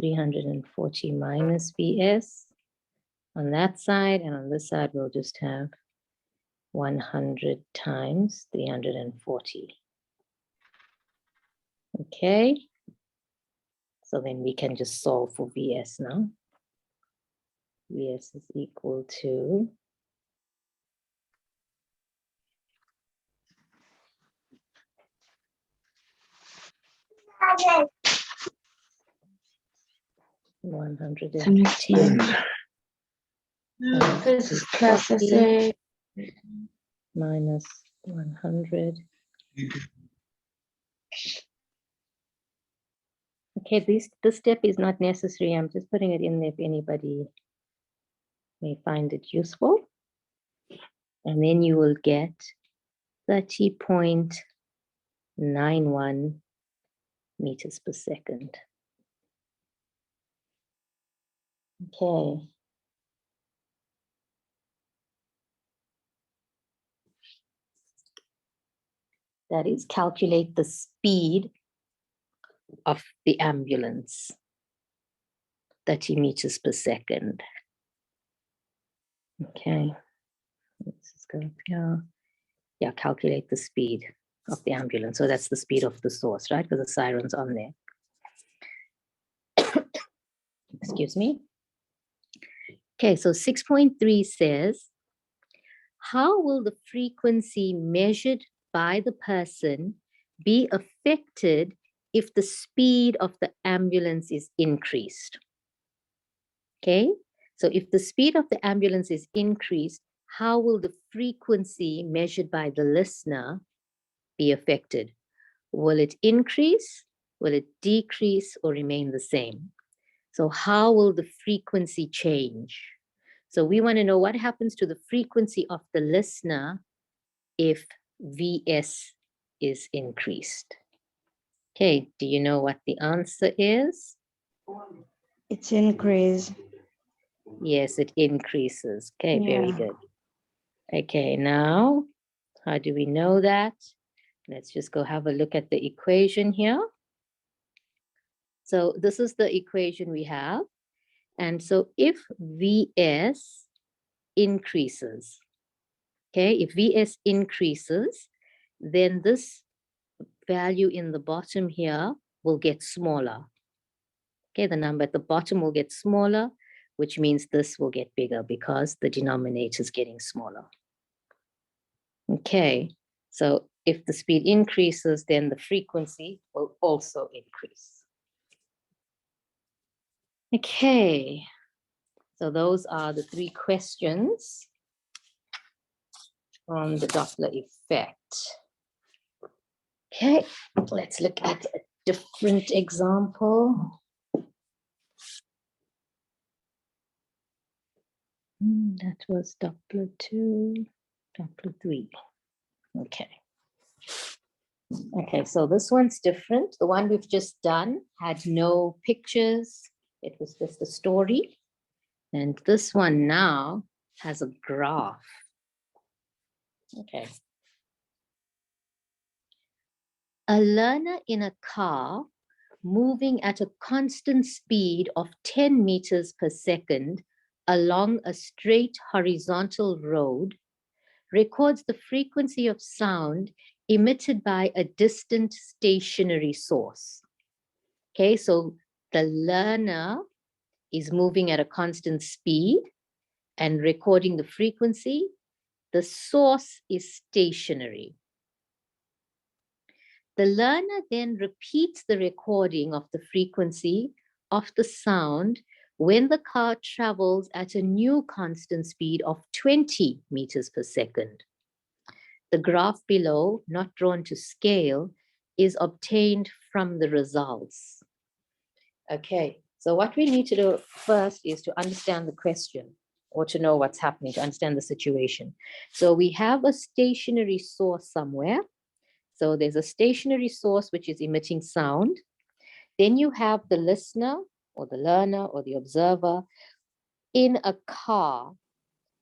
340 minus Vs on that side, and on this side we'll just have 100 times 340. Okay, so then we can just solve for Vs now. Vs is equal to 110 minus 100. Okay, this step is not necessary. I'm just putting it in there if anybody may find it useful. And then you will get 30.91 meters per second. Okay. That is, calculate the speed of the ambulance, 30 meters per second. Okay, let's just go up here. Yeah, calculate the speed of the ambulance. So that's the speed of the source, right? Because the siren's on there. Excuse me. Okay, so 6.3 says, how will the frequency measured by the person be affected if the speed of the ambulance is increased? Okay, so if the speed of the ambulance is increased, how will the frequency measured by the listener be affected? Will it increase, will it decrease, or remain the same? So how will the frequency change? So we want to know what happens to the frequency of the listener if Vs is increased. Okay, do you know what the answer is? It's increase. Yes, it increases. Okay, very Yeah. good. Okay, now, how do we know that? Let's just go have a look at the equation here. So this is the equation we have. And so if Vs increases, okay, if Vs increases, then this value in the bottom here will get smaller. Okay, the number at the bottom will get smaller, which means this will get bigger because the denominator is getting smaller. Okay, so if the speed increases, then the frequency will also increase. Okay, so those are the 3 questions from the Doppler effect. Okay, let's look at a different example. That was Doppler 2, Doppler 3. Okay. Okay, so this one's different. The one we've just done had no pictures. It was just a story. And this one now has a graph. Okay. A learner in a car moving at a constant speed of 10 meters per second along a straight horizontal road records the frequency of sound emitted by a distant stationary source. Okay, so the learner is moving at a constant speed and recording the frequency. The source is stationary. The learner then repeats the recording of the frequency of the sound when the car travels at a new constant speed of 20 meters per second. The graph below, not drawn to scale, is obtained from the results. Okay, so what we need to do first is to understand the question, or to know what's happening, to understand the situation. So we have a stationary source somewhere. So there's a stationary source which is emitting sound. Then you have the listener or the learner or the observer in a car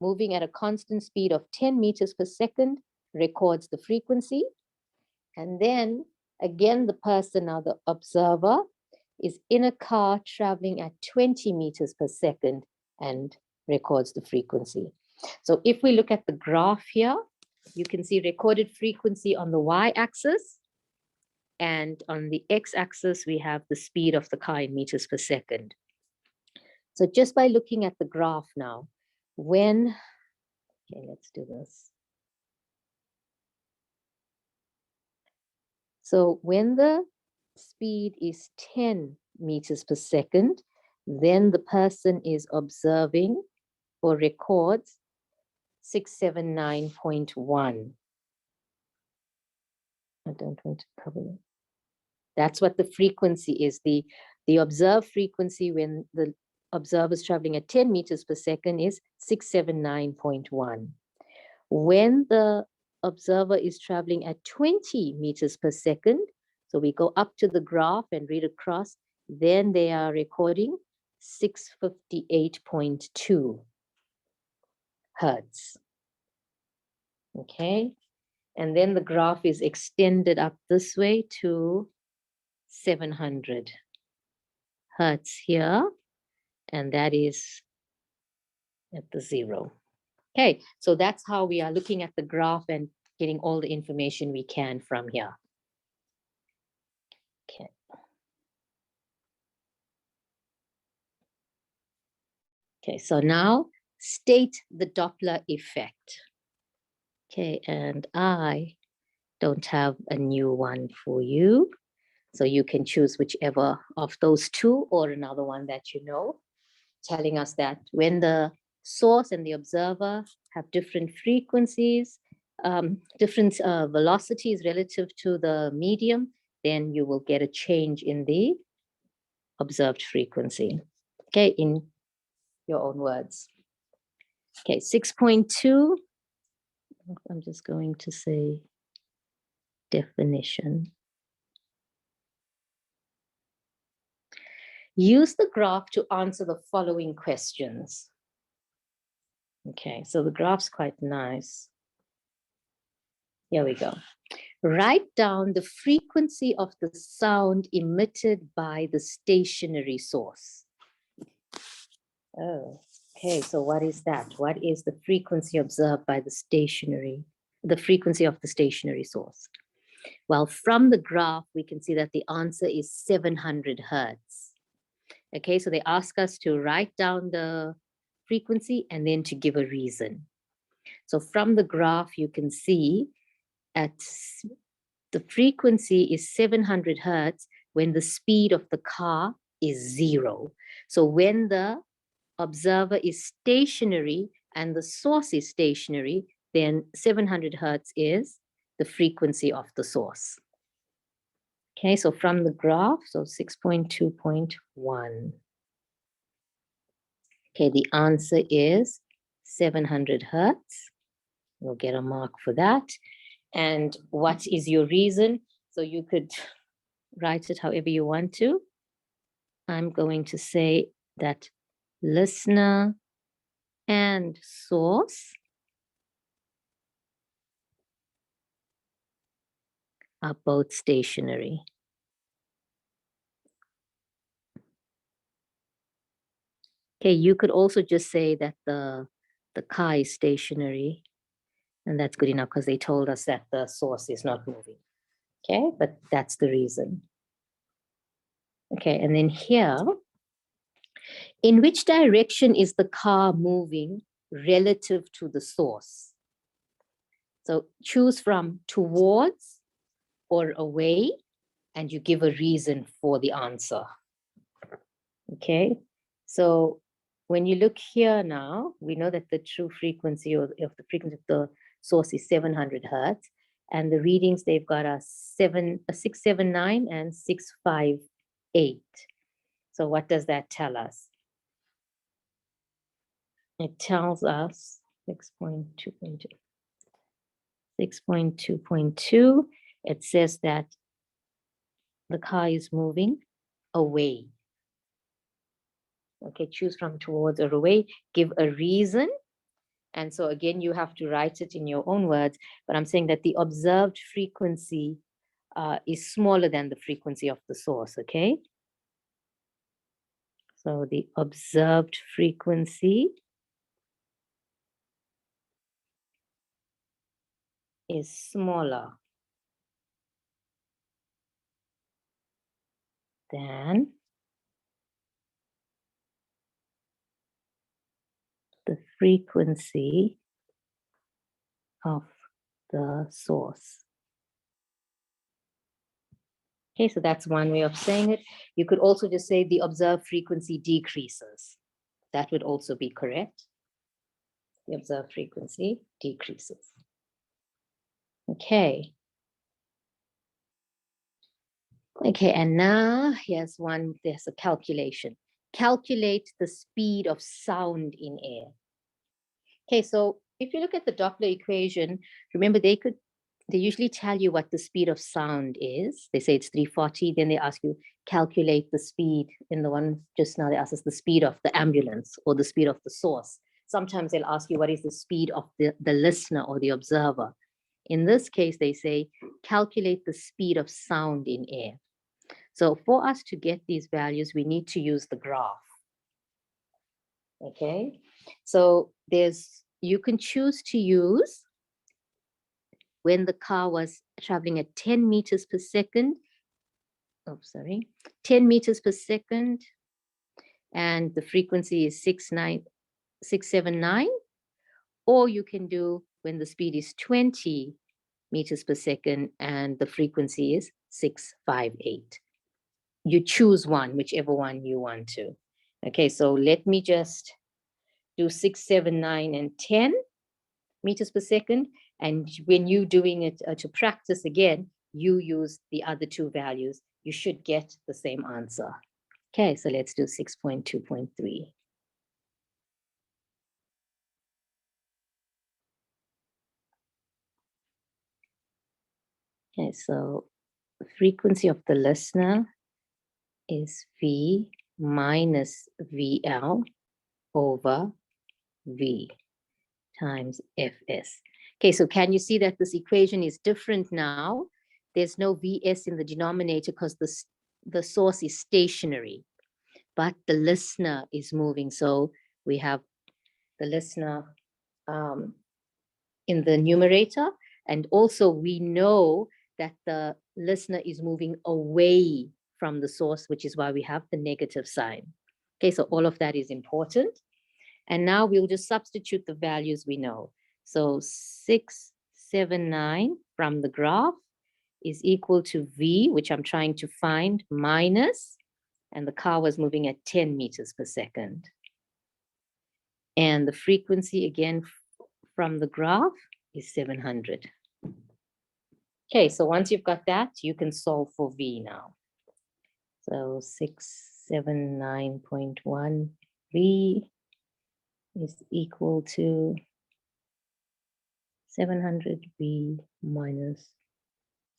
moving at a constant speed of 10 meters per second, records the frequency. And then again, the person or the observer is in a car traveling at 20 meters per second and records the frequency. So if we look at the graph here, you can see recorded frequency on the y-axis, and on the x-axis, we have the speed of the car in meters per second. So just by looking at the graph now, okay, let's do this. So when the speed is 10 meters per second, then the person is observing or records 679.1. I don't want to cover it. That's what the frequency is. The observed frequency when the observer is traveling at 10 meters per second is 679.1. When the observer is traveling at 20 meters per second, so we go up to the graph and read across, then they are recording 658.2 hertz. Okay, and then the graph is extended up this way to 700 hertz here, and that is at the 0. Okay, so that's how we are looking at the graph and getting all the information we can from here. Okay. Okay, so now state the Doppler effect. Okay, and I don't have a new one for you. So you can choose whichever of those two or another one that you know, telling us that when the source and the observer have different frequencies, different velocities relative to the medium, then you will get a change in the observed frequency. Okay, in your own words. Okay, 6.2. I'm just going to say definition. Use the graph to answer the following questions. Okay, so the graph's quite nice. Here we go. Write down the frequency of the sound emitted by the stationary source. Oh, okay, so what is that? What is the frequency observed by the frequency of the stationary source? Well, from the graph, we can see that the answer is 700 hertz. Okay, so they ask us to write down the frequency and then to give a reason. So from the graph, you can see the frequency is 700 hertz when the speed of the car is 0. So when the observer is stationary and the source is stationary, then 700 hertz is the frequency of the source. Okay, so from the graph, so 6.2.1. Okay, the answer is 700 hertz. You'll get a mark for that. And what is your reason? So you could write it however you want to. I'm going to say that listener and source are both stationary. Okay, you could also just say that the car is stationary, and that's good enough because they told us that the source is not moving. Okay, but that's the reason. Okay, and then here, in which direction is the car moving relative to the source? So choose from towards or away, and you give a reason for the answer. Okay, so when you look here now, we know that the true frequency of the frequency of the source is 700 hertz, and the readings they've got are 679 and 658. So what does that tell us? It tells us 6.2.2. 6.2.2, it says that the car is moving away. Okay, choose from towards or away, give a reason. And so again, you have to write it in your own words, but I'm saying that the observed frequency is smaller than the frequency of the source, okay? So the observed frequency is smaller than the frequency of the source. Okay, so that's one way of saying it. You could also just say the observed frequency decreases. That would also be correct. The observed frequency decreases. Okay. Okay, and now here's one, there's a calculation. Calculate the speed of sound in air. Okay, so if you look at the Doppler equation, remember they usually tell you what the speed of sound is. They say it's 340, then they ask you calculate the speed. In the one just now, they ask us the speed of the ambulance or the speed of the source. Sometimes they'll ask you what is the speed of the listener or the observer. In this case, they say calculate the speed of sound in air. So for us to get these values, we need to use the graph. Okay, so you can choose to use when the car was traveling at 10 meters per second, 10 meters per second, and the frequency is 679, or you can do when the speed is 20 meters per second and the frequency is 658. You choose one, whichever one you want to. Okay, so let me just do 679 and 10 meters per second. And when you're doing it to practice again, you use the other two values. You should get the same answer. Okay, so let's do 6.2.3. Okay, so the frequency of the listener is V minus VL over V times Fs. Okay, so can you see that this equation is different now? There's no Vs in the denominator because the source is stationary, but the listener is moving. So we have the listener in the numerator, and also we know that the listener is moving away from the source, which is why we have the negative sign. Okay, so all of that is important. And now we'll just substitute the values we know. So 679 from the graph is equal to V, which I'm trying to find, minus, and the car was moving at 10 meters per second. And the frequency again from the graph is 700. Okay, so once you've got that, you can solve for V now. So 679.1 V is equal to 700 V minus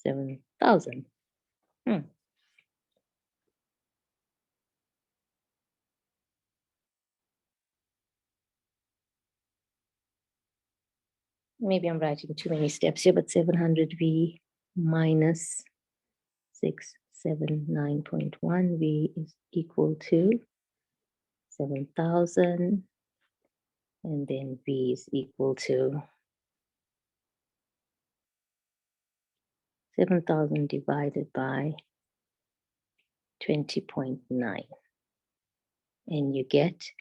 7,000. Maybe I'm writing too many steps here, but 700 V minus 679.1 V is equal to 7,000. And then V is equal to 7,000 divided by 20.9. And you get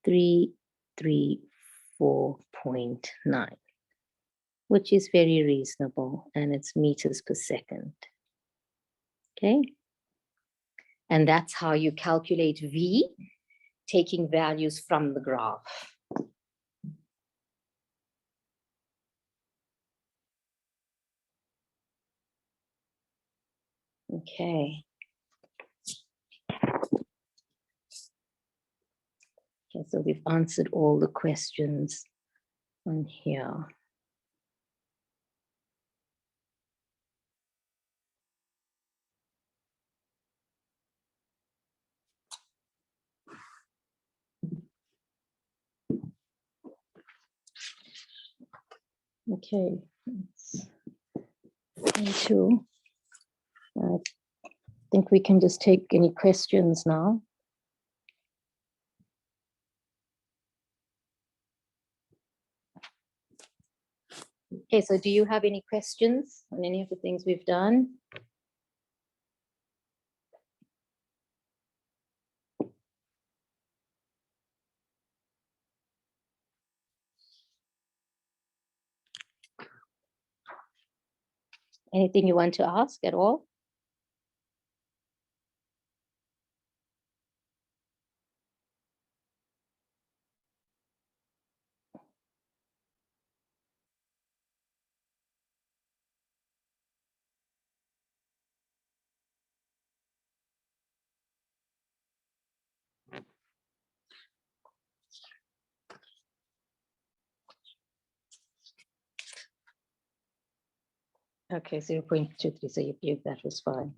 334.9, which is very reasonable, and it's meters per second. Okay. And that's how you calculate V, taking values from the graph. Okay. Okay, so we've answered all the questions on here. Okay, I think we can just take any questions now. Okay, so do you have any questions on any of the things we've done? Anything you want to ask at all? Okay, 0.23, so that was fine.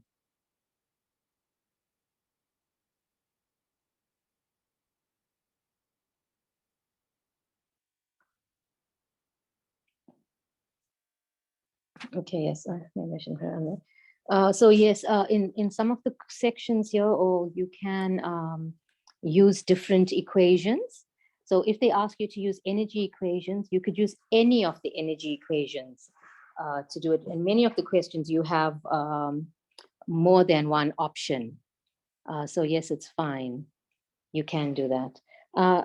Okay, yes, I mentioned her on that. So yes, in some of the sections here, or you can use different equations. So if they ask you to use energy equations, you could use any of the energy equations to do it. And many of the questions you have more than one option. So yes, it's fine. You can do that.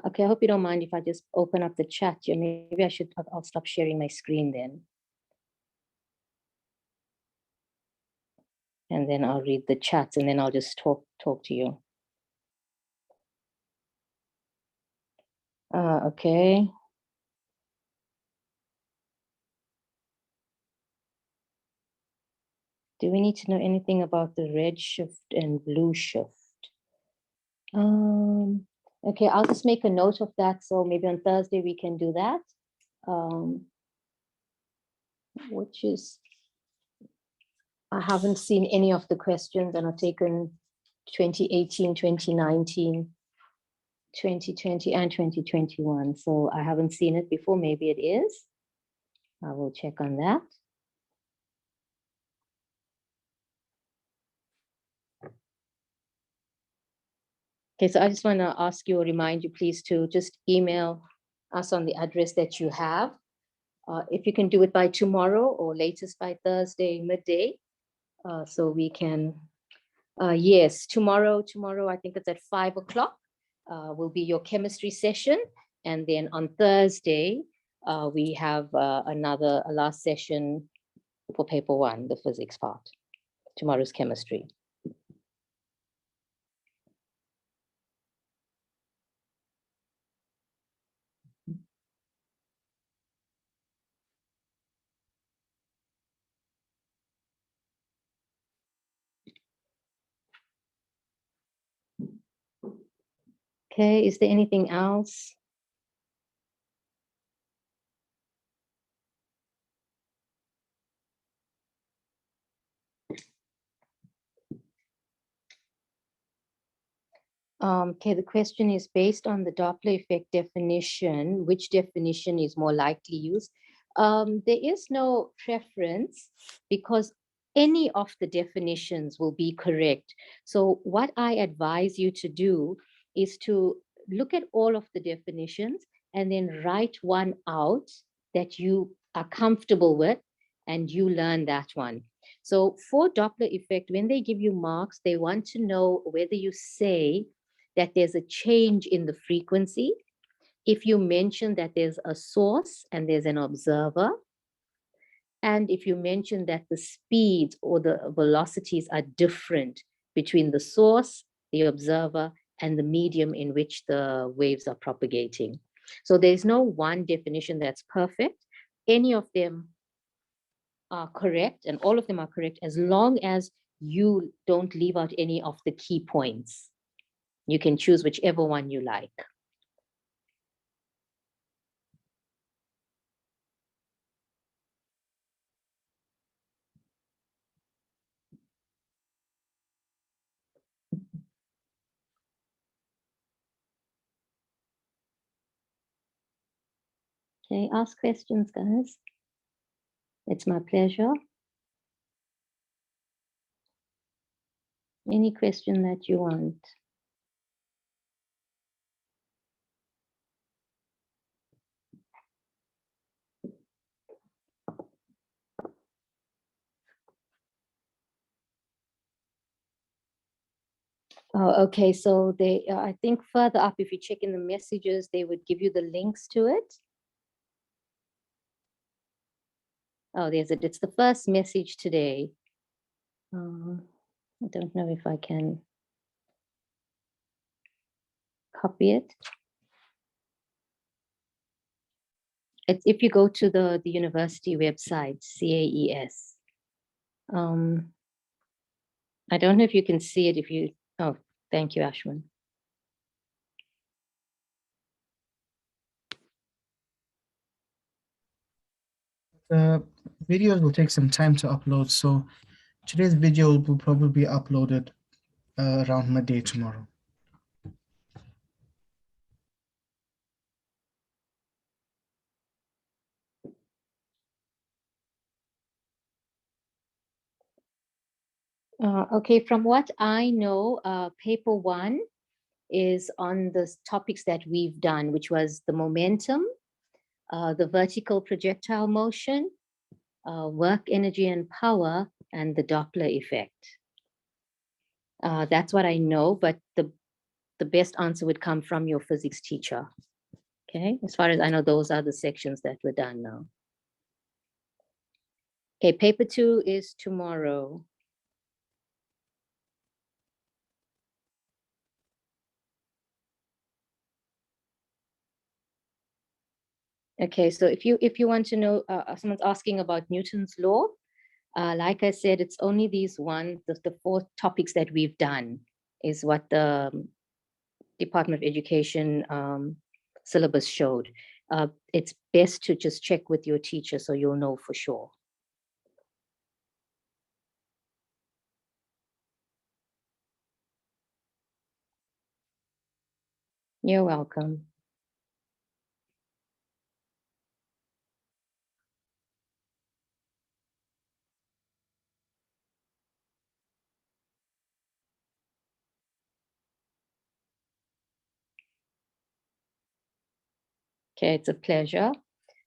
Okay, I hope you don't mind if I just open up the chat here. Maybe I'll stop sharing my screen then. And then I'll read the chats, and then I'll just talk to you. Okay. Do we need to know anything about the red shift and blue shift? Okay, I'll just make a note of that. So maybe on Thursday we can do that. Which is, I haven't seen any of the questions, and I've taken 2018, 2019, 2020, and 2021. So I haven't seen it before. Maybe it is. I will check on that. Okay, so I just want to ask you or remind you, please, to just email us on the address that you have. If you can do it by tomorrow or latest by Thursday midday, so we can, yes, tomorrow, I think it's at 5 o'clock. will be your chemistry session. And then on Thursday, we have a last session for paper 1, the physics part. Tomorrow's chemistry. Okay, is there anything else? Okay, the question is based on the Doppler effect definition, which definition is more likely used? There is no preference because any of the definitions will be correct. So what I advise you to do is to look at all of the definitions and then write one out that you are comfortable with and you learn that one. So for Doppler effect, when they give you marks, they want to know whether you say that there's a change in the frequency. If you mention that there's a source and there's an observer, and if you mention that the speeds or the velocities are different between the source, the observer, and the medium in which the waves are propagating. So there's no one definition that's perfect. Any of them are correct, and all of them are correct as long as you don't leave out any of the key points. You can choose whichever one you like. Okay, ask questions, guys. It's my pleasure. Any question that you want. Oh, okay, so they, I think further up, if you check in the messages, they would give you the links to it. Oh, there's it. It's the first message today. I don't know if I can copy it. It's if you go to the university website, CAES. I don't know if you can see it if you, oh, thank you, Ashwin. The videos will take some time to upload, so today's video will probably be uploaded around midday tomorrow. Okay, from what I know, paper 1 is on the topics that we've done, which was the momentum, the vertical projectile motion, work, energy, and power, and the Doppler effect. That's what I know, but the best answer would come from your physics teacher. Okay, as far as I know, those are the sections that were done now. Okay, paper 2 is tomorrow. Okay, so if you want to know, someone's asking about Newton's law. Like I said, it's only these the 4 topics that we've done is what the Department of Education syllabus showed. It's best to just check with your teacher so you'll know for sure. You're welcome. Okay, it's a pleasure.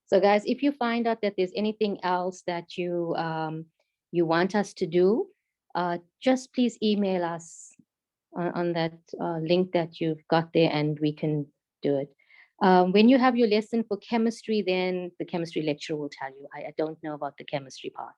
So guys, if you find out that there's anything else that you want us to do, just please email us on that link that you've got there, and we can do it. When you have your lesson for chemistry, then the chemistry lecturer will tell you. I don't know about the chemistry part.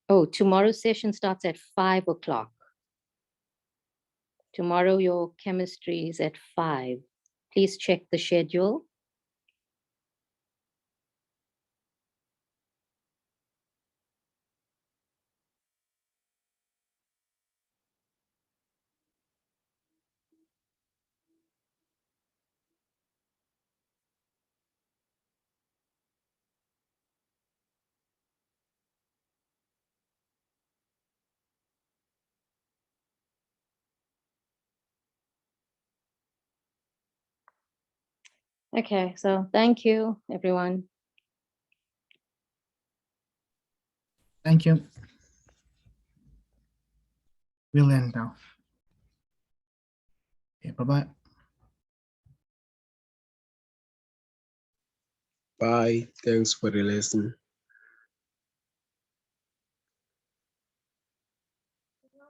Oh, tomorrow's session starts at 5 o'clock. Tomorrow your chemistry is at 5. Please check the schedule. Okay, so thank you, everyone. Thank you. We'll end now. Okay, bye-bye. Bye. Thanks for the lesson.